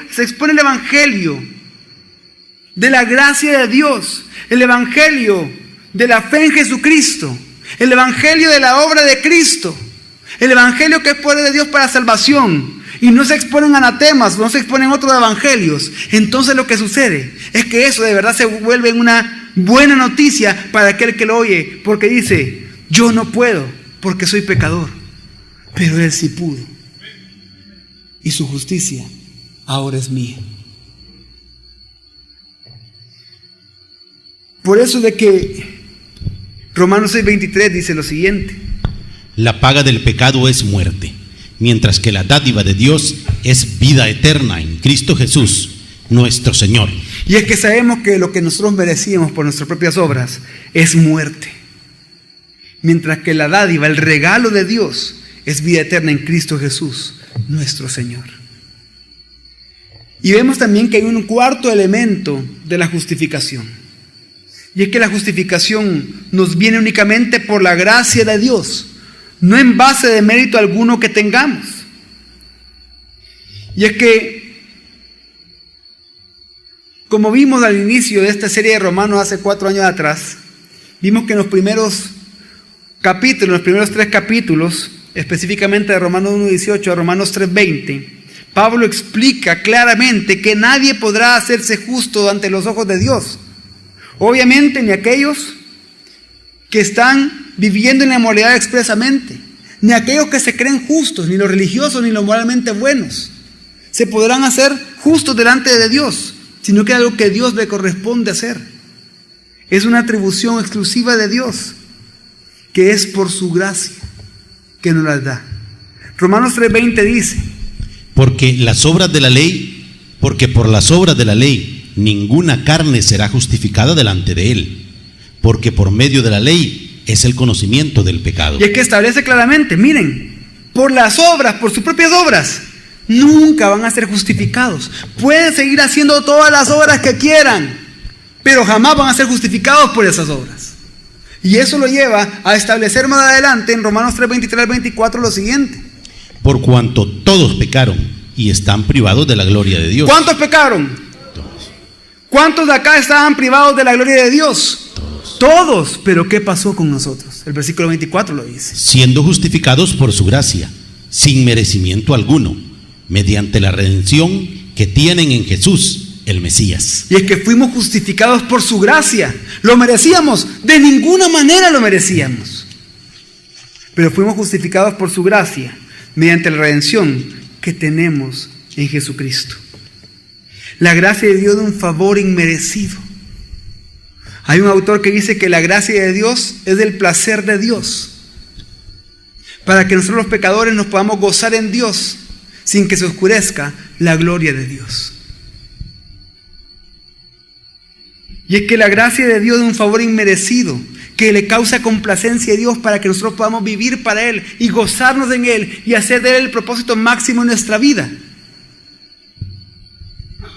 de la gracia de Dios, el Evangelio de la fe en Jesucristo, el Evangelio de la obra de Cristo, el Evangelio que es poder de Dios para salvación, y no se exponen anatemas, no se exponen otros evangelios, entonces lo que sucede es que eso de verdad se vuelve una buena noticia para aquel que lo oye, porque dice, yo no puedo porque soy pecador, pero Él sí pudo. Y su justicia ahora es mía. Por eso de que Romanos 6:23 dice lo siguiente: la paga del pecado es muerte, mientras que la dádiva de Dios es vida eterna en Cristo Jesús, nuestro Señor. Y es que sabemos que lo que nosotros merecíamos por nuestras propias obras es muerte, mientras que la dádiva, el regalo de Dios, es vida eterna en Cristo Jesús, nuestro Señor. Y vemos también que hay un cuarto elemento de la justificación. Y es que la justificación nos viene únicamente por la gracia de Dios, no en base de mérito alguno que tengamos. Y es que, como vimos al inicio de esta serie de Romanos hace 4 años atrás, vimos que en los primeros 3 capítulos, específicamente de Romanos 1:18 a Romanos 3:20, Pablo explica claramente que nadie podrá hacerse justo ante los ojos de Dios. Obviamente ni aquellos que están viviendo en la moralidad expresamente, ni aquellos que se creen justos, ni los religiosos, ni los moralmente buenos, se podrán hacer justos delante de Dios, sino que es algo que Dios le corresponde hacer. Es una atribución exclusiva de Dios, que es por su gracia que nos las da. Romanos 3:20 dice: porque por las obras de la ley ninguna carne será justificada delante de Él, porque por medio de la ley es el conocimiento del pecado. Y es que establece claramente, miren, por las obras, por sus propias obras, nunca van a ser justificados. Pueden seguir haciendo todas las obras que quieran, pero jamás van a ser justificados por esas obras. Y eso lo lleva a establecer más adelante en Romanos 3:23 al 24 lo siguiente: por cuanto todos pecaron y están privados de la gloria de Dios. ¿Cuántos pecaron? Todos. ¿Cuántos de acá estaban privados de la gloria de Dios? Todos. Todos. Pero ¿qué pasó con nosotros? El versículo 24 lo dice: siendo justificados por su gracia, sin merecimiento alguno, mediante la redención que tienen en Jesús, el Mesías. Y es que fuimos justificados por su gracia. ¿Lo merecíamos? De ninguna manera lo merecíamos. Pero fuimos justificados por su gracia, mediante la redención que tenemos en Jesucristo. La gracia de Dios es un favor inmerecido. Hay un autor que dice que la gracia de Dios es el placer de Dios, para que nosotros los pecadores nos podamos gozar en Dios sin que se oscurezca la gloria de Dios. Y es que la gracia de Dios es un favor inmerecido que le causa complacencia a Dios para que nosotros podamos vivir para Él y gozarnos en Él y hacer de Él el propósito máximo en nuestra vida.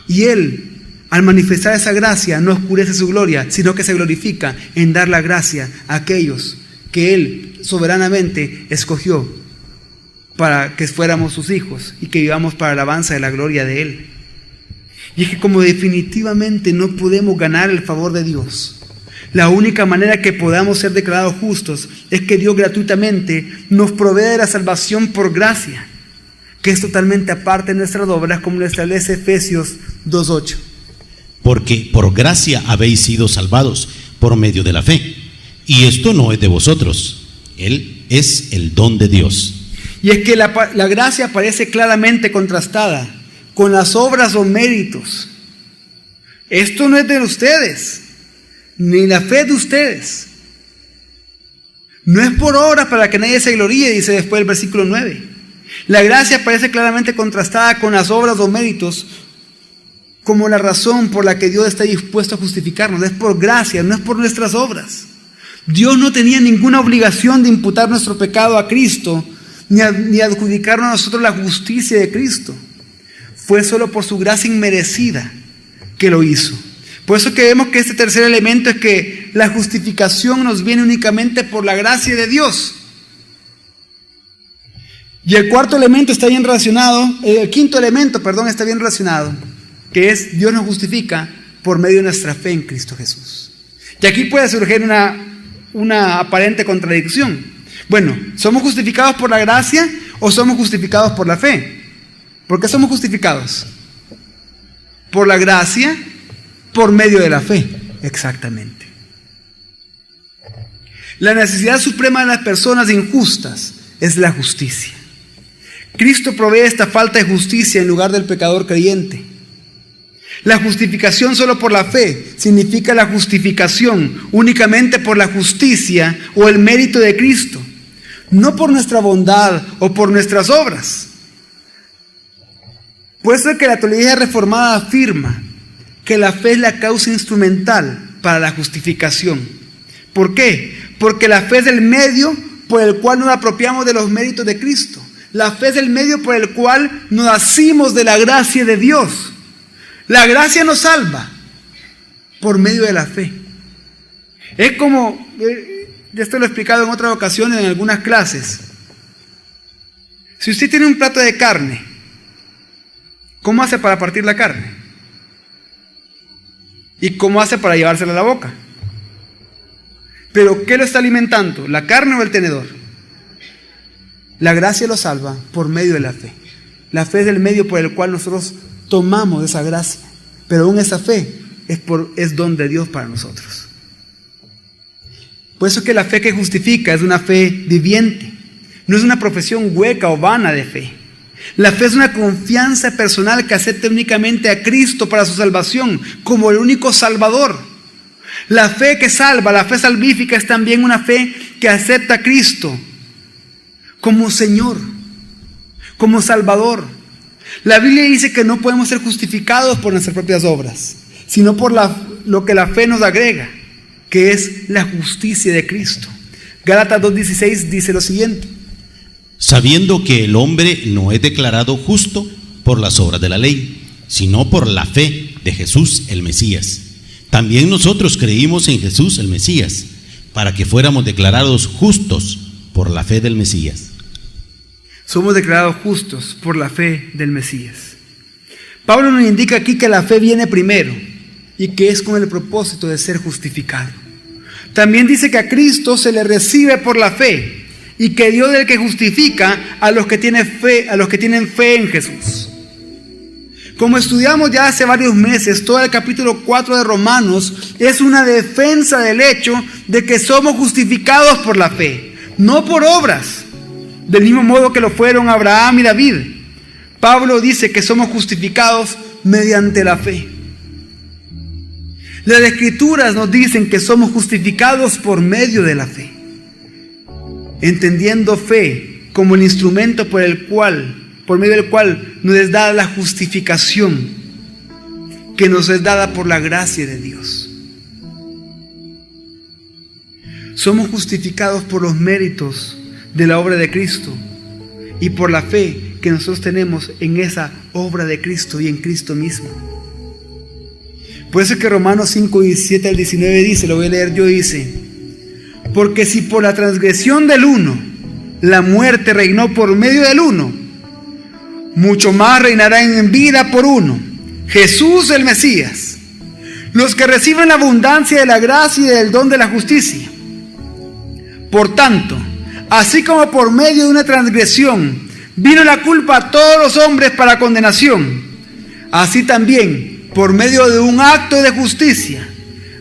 Y Él, al manifestar esa gracia, no oscurece su gloria, sino que se glorifica en dar la gracia a aquellos que Él soberanamente escogió para que fuéramos sus hijos y que vivamos para la alabanza de la gloria de Él. Y es que como definitivamente no podemos ganar el favor de Dios, la única manera que podamos ser declarados justos es que Dios gratuitamente nos provee de la salvación por gracia, que es totalmente aparte de nuestras obras, como lo establece Efesios 2:8. Porque por gracia habéis sido salvados por medio de la fe. Y esto no es de vosotros, Él es el don de Dios. Y es que la gracia aparece claramente contrastada con las obras o méritos. Esto no es de ustedes, ni la fe de ustedes. No es por obras para que nadie se gloríe, dice después el versículo 9. La gracia aparece claramente contrastada con las obras o méritos como la razón por la que Dios está dispuesto a justificarnos. Es por gracia, no es por nuestras obras. Dios no tenía ninguna obligación de imputar nuestro pecado a Cristo, ni adjudicarnos a nosotros la justicia de Cristo. Fue solo por su gracia inmerecida que lo hizo. Por eso que vemos que este tercer elemento es que la justificación nos viene únicamente por la gracia de Dios. Y el cuarto elemento está bien relacionado, el quinto elemento, está bien relacionado, que es Dios nos justifica por medio de nuestra fe en Cristo Jesús. Y aquí puede surgir una aparente contradicción. Bueno, ¿somos justificados por la gracia o somos justificados por la fe? ¿Por qué somos justificados? Por la gracia, por medio de la fe. Exactamente. La necesidad suprema de las personas injustas es la justicia. Cristo provee esta falta de justicia en lugar del pecador creyente. La justificación solo por la fe significa la justificación únicamente por la justicia o el mérito de Cristo, no por nuestra bondad o por nuestras obras. Por eso es que la teología reformada afirma que la fe es la causa instrumental para la justificación. ¿Por qué? Porque la fe es el medio por el cual nos apropiamos de los méritos de Cristo. La fe es el medio por el cual nos asimos de la gracia de Dios. La gracia nos salva por medio de la fe. Es como, esto lo he explicado en otras ocasiones en algunas clases. Si usted tiene un plato de carne, ¿cómo hace para partir la carne? ¿Y cómo hace para llevársela a la boca? ¿Pero qué lo está alimentando? ¿La carne o el tenedor? La gracia lo salva por medio de la fe. La fe es el medio por el cual nosotros tomamos esa gracia, pero aún esa fe es don de Dios para nosotros. Por eso es que la fe que justifica es una fe viviente, no es una profesión hueca o vana de fe. La fe es una confianza personal que acepta únicamente a Cristo para su salvación como el único Salvador. La fe que salva, la fe salvífica, es también una fe que acepta a Cristo como Señor, como Salvador. La Biblia dice que no podemos ser justificados por nuestras propias obras, sino por lo que la fe nos agrega, que es la justicia de Cristo. Gálatas 2:16 dice lo siguiente: sabiendo que el hombre no es declarado justo por las obras de la ley, sino por la fe de Jesús el Mesías. También nosotros creímos en Jesús el Mesías, para que fuéramos declarados justos por la fe del Mesías. Somos declarados justos por la fe del Mesías. Pablo nos indica aquí que la fe viene primero y que es con el propósito de ser justificado. También dice que a Cristo se le recibe por la fe y que Dios es el que justifica a los que tienen fe en Jesús. Como estudiamos ya hace varios meses, todo el capítulo 4 de Romanos es una defensa del hecho de que somos justificados por la fe, no por obras. Del mismo modo que lo fueron Abraham y David, Pablo dice que somos justificados mediante la fe. Las Escrituras nos dicen que somos justificados por medio de la fe, entendiendo fe como el instrumento por medio del cual nos es dada la justificación que nos es dada por la gracia de Dios. Somos justificados por los méritos de la obra de Cristo y por la fe que nosotros tenemos en esa obra de Cristo y en Cristo mismo. Por eso es que Romanos 5, 17 al 19 dice, lo voy a leer yo, dice: porque si por la transgresión del uno la muerte reinó por medio del uno, mucho más reinará en vida por uno, Jesús el Mesías, los que reciben la abundancia de la gracia y del don de la justicia. Por tanto, así como por medio de una transgresión vino la culpa a todos los hombres para condenación, así también por medio de un acto de justicia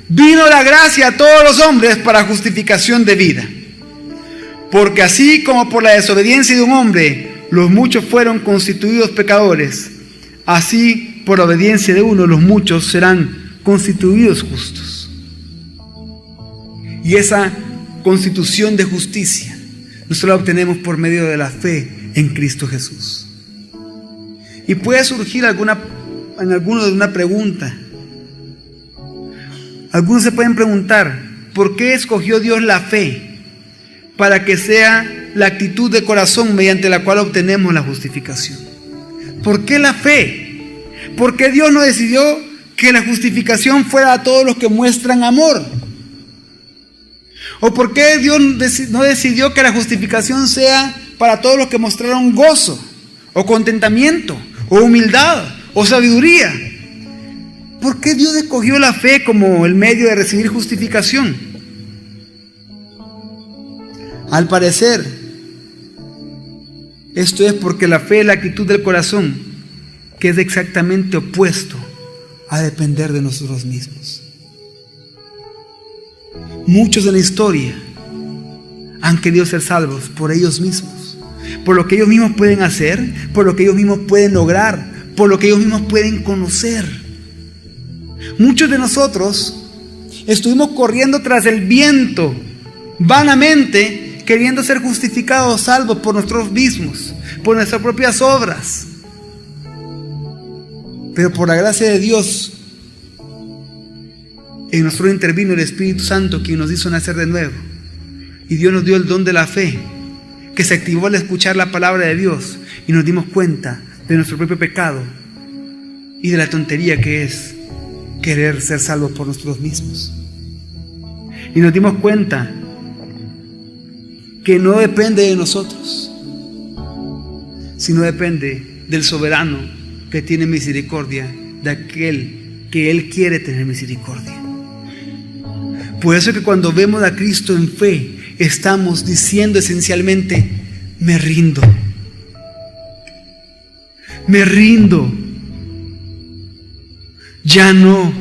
vino la gracia a todos los hombres para justificación de vida. Porque así como por la desobediencia de un hombre los muchos fueron constituidos pecadores, así por la obediencia de uno los muchos serán constituidos justos. Y esa constitución de justicia nosotros la obtenemos por medio de la fe en Cristo Jesús. Y puede surgir una pregunta. Algunos se pueden preguntar, ¿por qué escogió Dios la fe para que sea la actitud de corazón mediante la cual obtenemos la justificación? ¿Por qué la fe? ¿Por qué Dios no decidió que la justificación fuera a todos los que muestran amor? ¿O por qué Dios no decidió que la justificación sea para todos los que mostraron gozo, o contentamiento, o humildad, o sabiduría? ¿Por qué Dios escogió la fe como el medio de recibir justificación? Al parecer, esto es porque la fe es la actitud del corazón, que es exactamente opuesto a depender de nosotros mismos. Muchos en la historia han querido ser salvos por ellos mismos, por lo que ellos mismos pueden hacer, por lo que ellos mismos pueden lograr, por lo que ellos mismos pueden conocer. Muchos de nosotros estuvimos corriendo tras el viento, vanamente, queriendo ser justificados, salvos por nosotros mismos, por nuestras propias obras. Pero por la gracia de Dios, en nosotros intervino el Espíritu Santo, quien nos hizo nacer de nuevo. Y Dios nos dio el don de la fe, que se activó al escuchar la palabra de Dios, y nos dimos cuenta de nuestro propio pecado y de la tontería que es querer ser salvos por nosotros mismos. Y nos dimos cuenta que no depende de nosotros, sino depende del soberano que tiene misericordia de aquel que Él quiere tener misericordia. Por eso es que cuando vemos a Cristo en fe, estamos diciendo esencialmente: me rindo. Me rindo. Ya no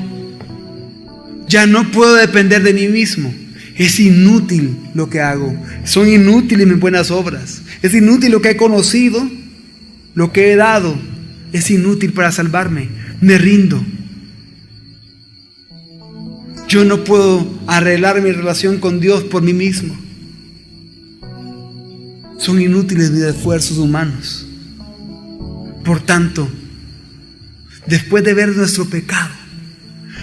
puedo depender de mí mismo. Es inútil lo que hago. Son inútiles mis buenas obras. Es inútil lo que he conocido, lo que he dado. Es inútil para salvarme. Me rindo. Yo no puedo arreglar mi relación con Dios por mí mismo. Son inútiles mis esfuerzos humanos. Por tanto, después de ver nuestro pecado,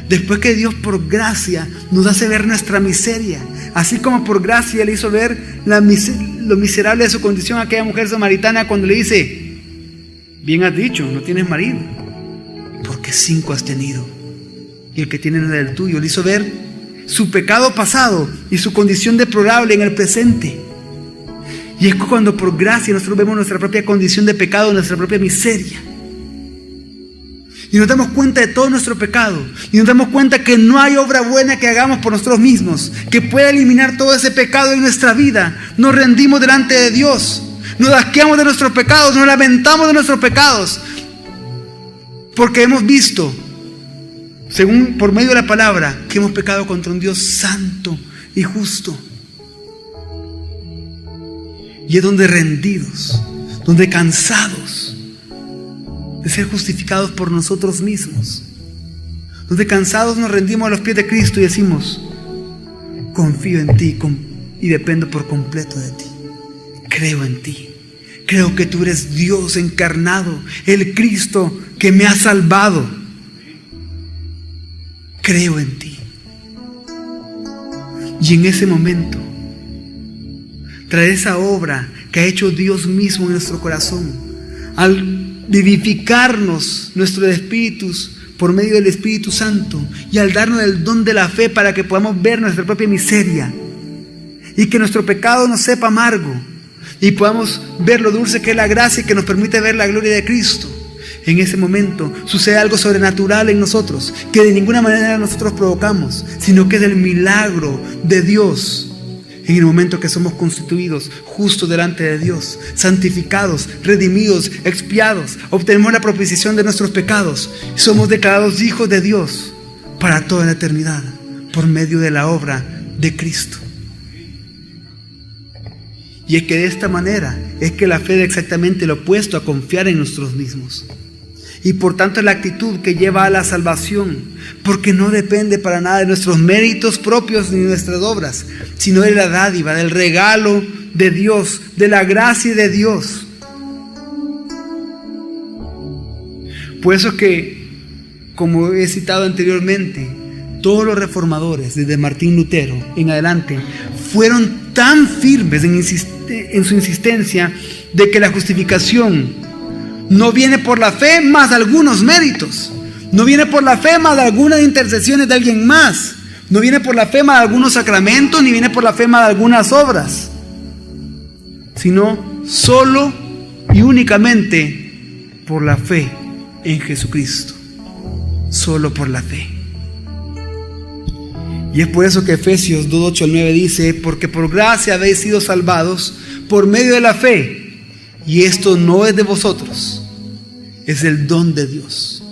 después que Dios por gracia nos hace ver nuestra miseria, así como por gracia le hizo ver lo miserable de su condición a aquella mujer samaritana cuando le dice: bien has dicho, no tienes marido, porque 5 has tenido, y el que tiene no es el tuyo. Le hizo ver su pecado pasado y su condición deplorable en el presente. Y es cuando por gracia nosotros vemos nuestra propia condición de pecado, nuestra propia miseria, y nos damos cuenta de todo nuestro pecado, y nos damos cuenta que no hay obra buena que hagamos por nosotros mismos que pueda eliminar todo ese pecado en nuestra vida. Nos rendimos delante de Dios, nos asqueamos de nuestros pecados, nos lamentamos de nuestros pecados, porque hemos visto, según por medio de la palabra, que hemos pecado contra un Dios santo y justo. Y es donde rendidos, donde cansados de ser justificados por nosotros mismos, donde cansados nos rendimos a los pies de Cristo y decimos: confío en ti y dependo por completo de ti. Creo en ti. Creo que tú eres Dios encarnado, el Cristo que me ha salvado. Creo en ti. Y en ese momento tras esa obra que ha hecho Dios mismo en nuestro corazón, al vivificarnos nuestros espíritus por medio del Espíritu Santo y al darnos el don de la fe para que podamos ver nuestra propia miseria y que nuestro pecado nos sepa amargo y podamos ver lo dulce que es la gracia y que nos permite ver la gloria de Cristo. En ese momento sucede algo sobrenatural en nosotros que de ninguna manera nosotros provocamos, sino que es el milagro de Dios. En el momento que somos constituidos justos delante de Dios, santificados, redimidos, expiados, obtenemos la propiciación de nuestros pecados, somos declarados hijos de Dios para toda la eternidad por medio de la obra de Cristo. Y es que de esta manera es que la fe es exactamente lo opuesto a confiar en nosotros mismos. Y por tanto es la actitud que lleva a la salvación, porque no depende para nada de nuestros méritos propios ni de nuestras obras, sino de la dádiva, del regalo de Dios, de la gracia de Dios. Por eso es que, como he citado anteriormente, todos los reformadores, desde Martín Lutero en adelante, fueron tan firmes en su insistencia de que la justificación no viene por la fe más algunos méritos, no viene por la fe más algunas intercesiones de alguien más, no viene por la fe más algunos sacramentos, ni viene por la fe más algunas obras, sino solo y únicamente por la fe en Jesucristo, solo por la fe. Y es por eso que Efesios 2, 8 al 9 dice: porque por gracia habéis sido salvados por medio de la fe, y esto no es de vosotros, es el don de Dios,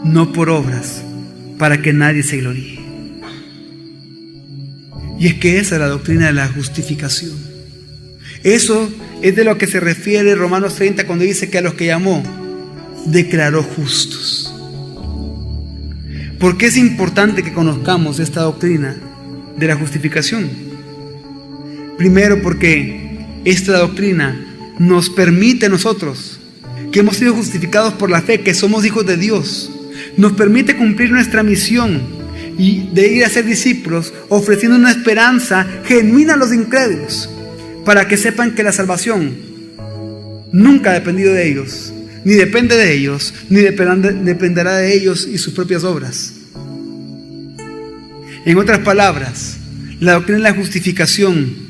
no por obras, para que nadie se gloríe. Y es que esa es la doctrina de la justificación. Eso es de lo que se refiere Romanos 30 cuando dice que a los que llamó, declaró justos. ¿Por qué es importante que conozcamos esta doctrina de la justificación? Primero, porque esta doctrina nos permite a nosotros, que hemos sido justificados por la fe, que somos hijos de Dios, nos permite cumplir nuestra misión y de ir a ser discípulos, ofreciendo una esperanza genuina a los incrédulos, para que sepan que la salvación nunca ha dependido de ellos, ni depende de ellos, ni dependerá de ellos y sus propias obras. En otras palabras, la doctrina de la justificación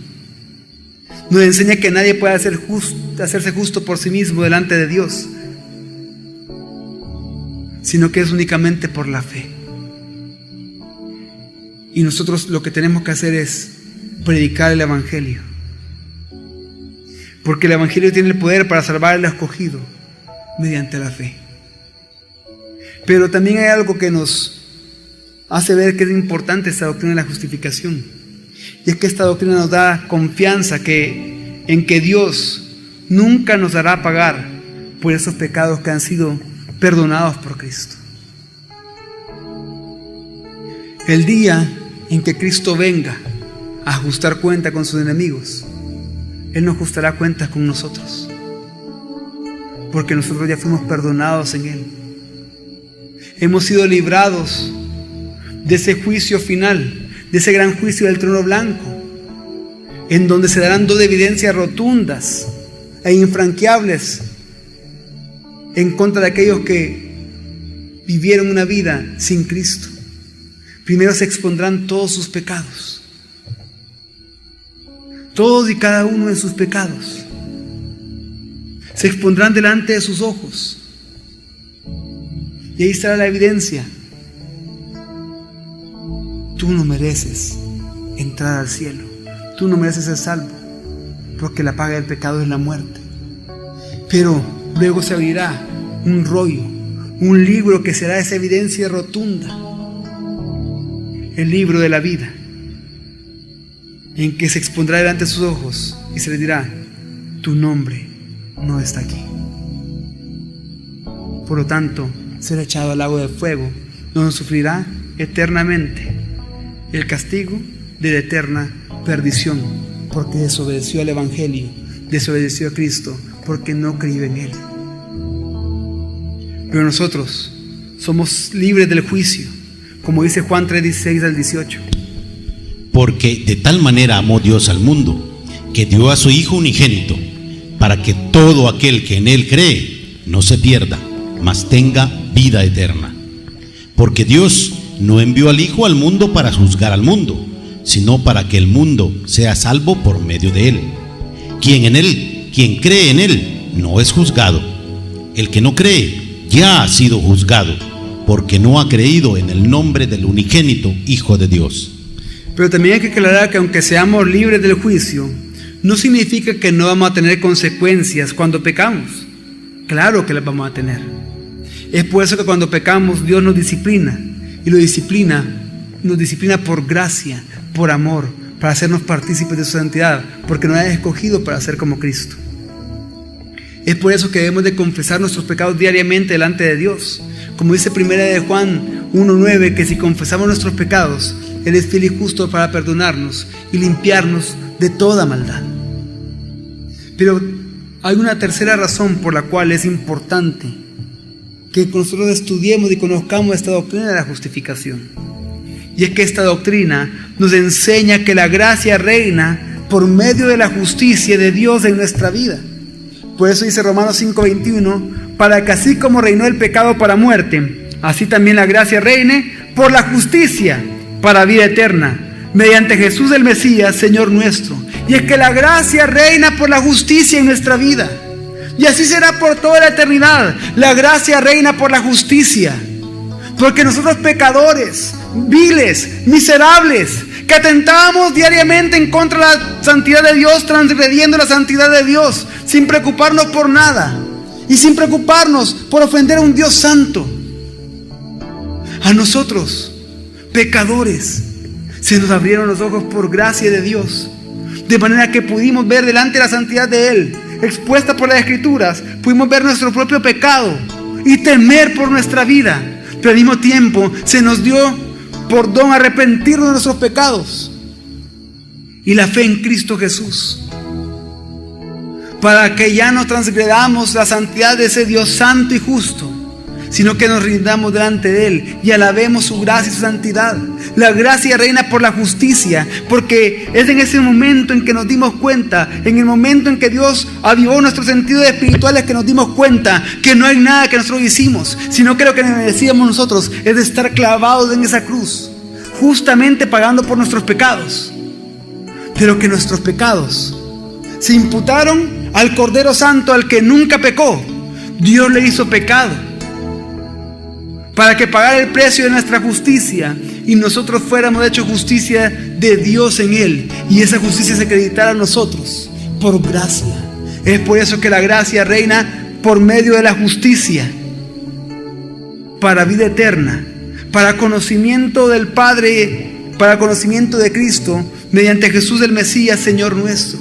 nos enseña que nadie puede hacerse justo por sí mismo delante de Dios, sino que es únicamente por la fe. Y nosotros lo que tenemos que hacer es predicar el Evangelio, porque el Evangelio tiene el poder para salvar al escogido mediante la fe. Pero también hay algo que nos hace ver que es importante esta doctrina de la justificación, y es que esta doctrina nos da confianza en que Dios nunca nos hará pagar por esos pecados que han sido perdonados por Cristo. El día en que Cristo venga a ajustar cuenta con sus enemigos, Él no ajustará cuentas con nosotros, porque nosotros ya fuimos perdonados en Él. Hemos sido librados de ese juicio final, de ese gran juicio del trono blanco, en donde se darán dos evidencias rotundas e infranqueables en contra de aquellos que vivieron una vida sin Cristo. Primero se expondrán todos sus pecados, todos y cada uno de sus pecados se expondrán delante de sus ojos, y ahí estará la evidencia. Tú no mereces entrar al cielo, tú no mereces ser salvo, porque la paga del pecado es la muerte. Pero luego se abrirá un rollo, un libro que será esa evidencia rotunda, el libro de la vida, en que se expondrá delante de sus ojos y se le dirá: tu nombre no está aquí. Por lo tanto, será echado al lago de fuego, donde sufrirá eternamente el castigo de la eterna perdición, porque desobedeció al Evangelio, desobedeció a Cristo, porque no creyó en Él. Pero nosotros somos libres del juicio, como dice Juan 3:16 al 18. Porque de tal manera amó Dios al mundo, que dio a su Hijo unigénito, para que todo aquel que en Él cree no se pierda, mas tenga vida eterna. Porque Dios no envió al Hijo al mundo para juzgar al mundo, sino para que el mundo sea salvo por medio de Él. Quien cree en Él, no es juzgado. El que no cree, ya ha sido juzgado, porque no ha creído en el nombre del unigénito Hijo de Dios. Pero también hay que aclarar que aunque seamos libres del juicio, no significa que no vamos a tener consecuencias cuando pecamos. Claro que las vamos a tener. Es por eso que cuando pecamos Dios nos disciplina, y nos disciplina por gracia, por amor, para hacernos partícipes de su santidad, porque nos ha escogido para ser como Cristo. Es por eso que debemos de confesar nuestros pecados diariamente delante de Dios. Como dice 1 de Juan 1:9, que si confesamos nuestros pecados, Él es fiel y justo para perdonarnos y limpiarnos de toda maldad. Pero hay una tercera razón por la cual es importante que nosotros estudiemos y conozcamos esta doctrina de la justificación. Y es que esta doctrina nos enseña que la gracia reina por medio de la justicia de Dios en nuestra vida. Por eso dice Romanos 5:21, para que así como reinó el pecado para muerte, así también la gracia reine por la justicia para vida eterna, mediante Jesús el Mesías, Señor nuestro. Y es que la gracia reina por la justicia en nuestra vida. Y así será por toda la eternidad. La gracia reina por la justicia. Porque nosotros pecadores, viles, miserables, que atentamos diariamente en contra de la santidad de Dios, transgrediendo la santidad de Dios, sin preocuparnos por nada y sin preocuparnos por ofender a un Dios santo. A nosotros, pecadores, se nos abrieron los ojos por gracia de Dios, de manera que pudimos ver delante de la santidad de Él, expuesta por las Escrituras, pudimos ver nuestro propio pecado y temer por nuestra vida. Pero al mismo tiempo se nos dio por don arrepentirnos de nuestros pecados y la fe en Cristo Jesús, para que ya no transgredamos la santidad de ese Dios santo y justo, sino que nos rindamos delante de Él y alabemos su gracia y su santidad. La gracia reina por la justicia, porque es en ese momento en que nos dimos cuenta, en el momento en que Dios avivó nuestros sentidos espirituales, que nos dimos cuenta que no hay nada que nosotros hicimos, sino que lo que merecíamos nosotros es de estar clavados en esa cruz, justamente pagando por nuestros pecados. Pero que nuestros pecados se imputaron al Cordero Santo, al que nunca pecó. Dios le hizo pecado para que pagara el precio de nuestra justicia y nosotros fuéramos hechos justicia de Dios en Él, y esa justicia se acreditara a nosotros por gracia. Es por eso que la gracia reina por medio de la justicia para vida eterna, para conocimiento del Padre, para conocimiento de Cristo, mediante Jesús el Mesías, Señor nuestro.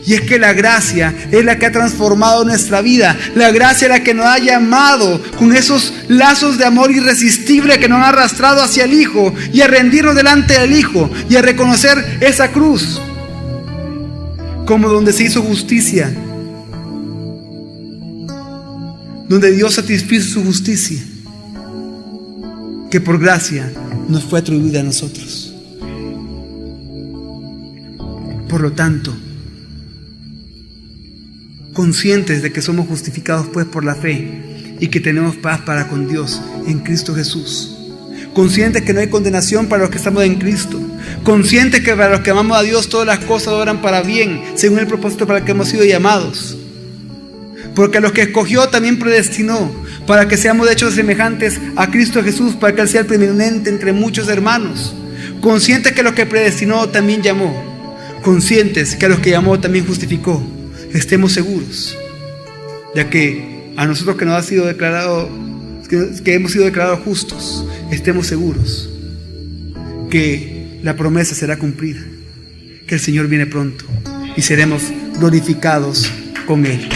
Y es que la gracia es la que ha transformado nuestra vida. La gracia es la que nos ha llamado con esos lazos de amor irresistible que nos han arrastrado hacia el Hijo, y a rendirnos delante del Hijo y a reconocer esa cruz como donde se hizo justicia, donde Dios satisfizo su justicia, que por gracia nos fue atribuida a nosotros. Por lo tanto, conscientes de que somos justificados pues por la fe y que tenemos paz para con Dios en Cristo Jesús, conscientes que no hay condenación para los que estamos en Cristo, conscientes que para los que amamos a Dios todas las cosas obran para bien, según el propósito para el que hemos sido llamados, porque a los que escogió también predestinó para que seamos hechos semejantes a Cristo Jesús, para que Él sea el preeminente entre muchos hermanos, conscientes que a los que predestinó también llamó, conscientes que a los que llamó también justificó. Estemos seguros, ya que a nosotros que nos ha sido declarado, que hemos sido declarados justos, estemos seguros que la promesa será cumplida, que el Señor viene pronto y seremos glorificados con Él.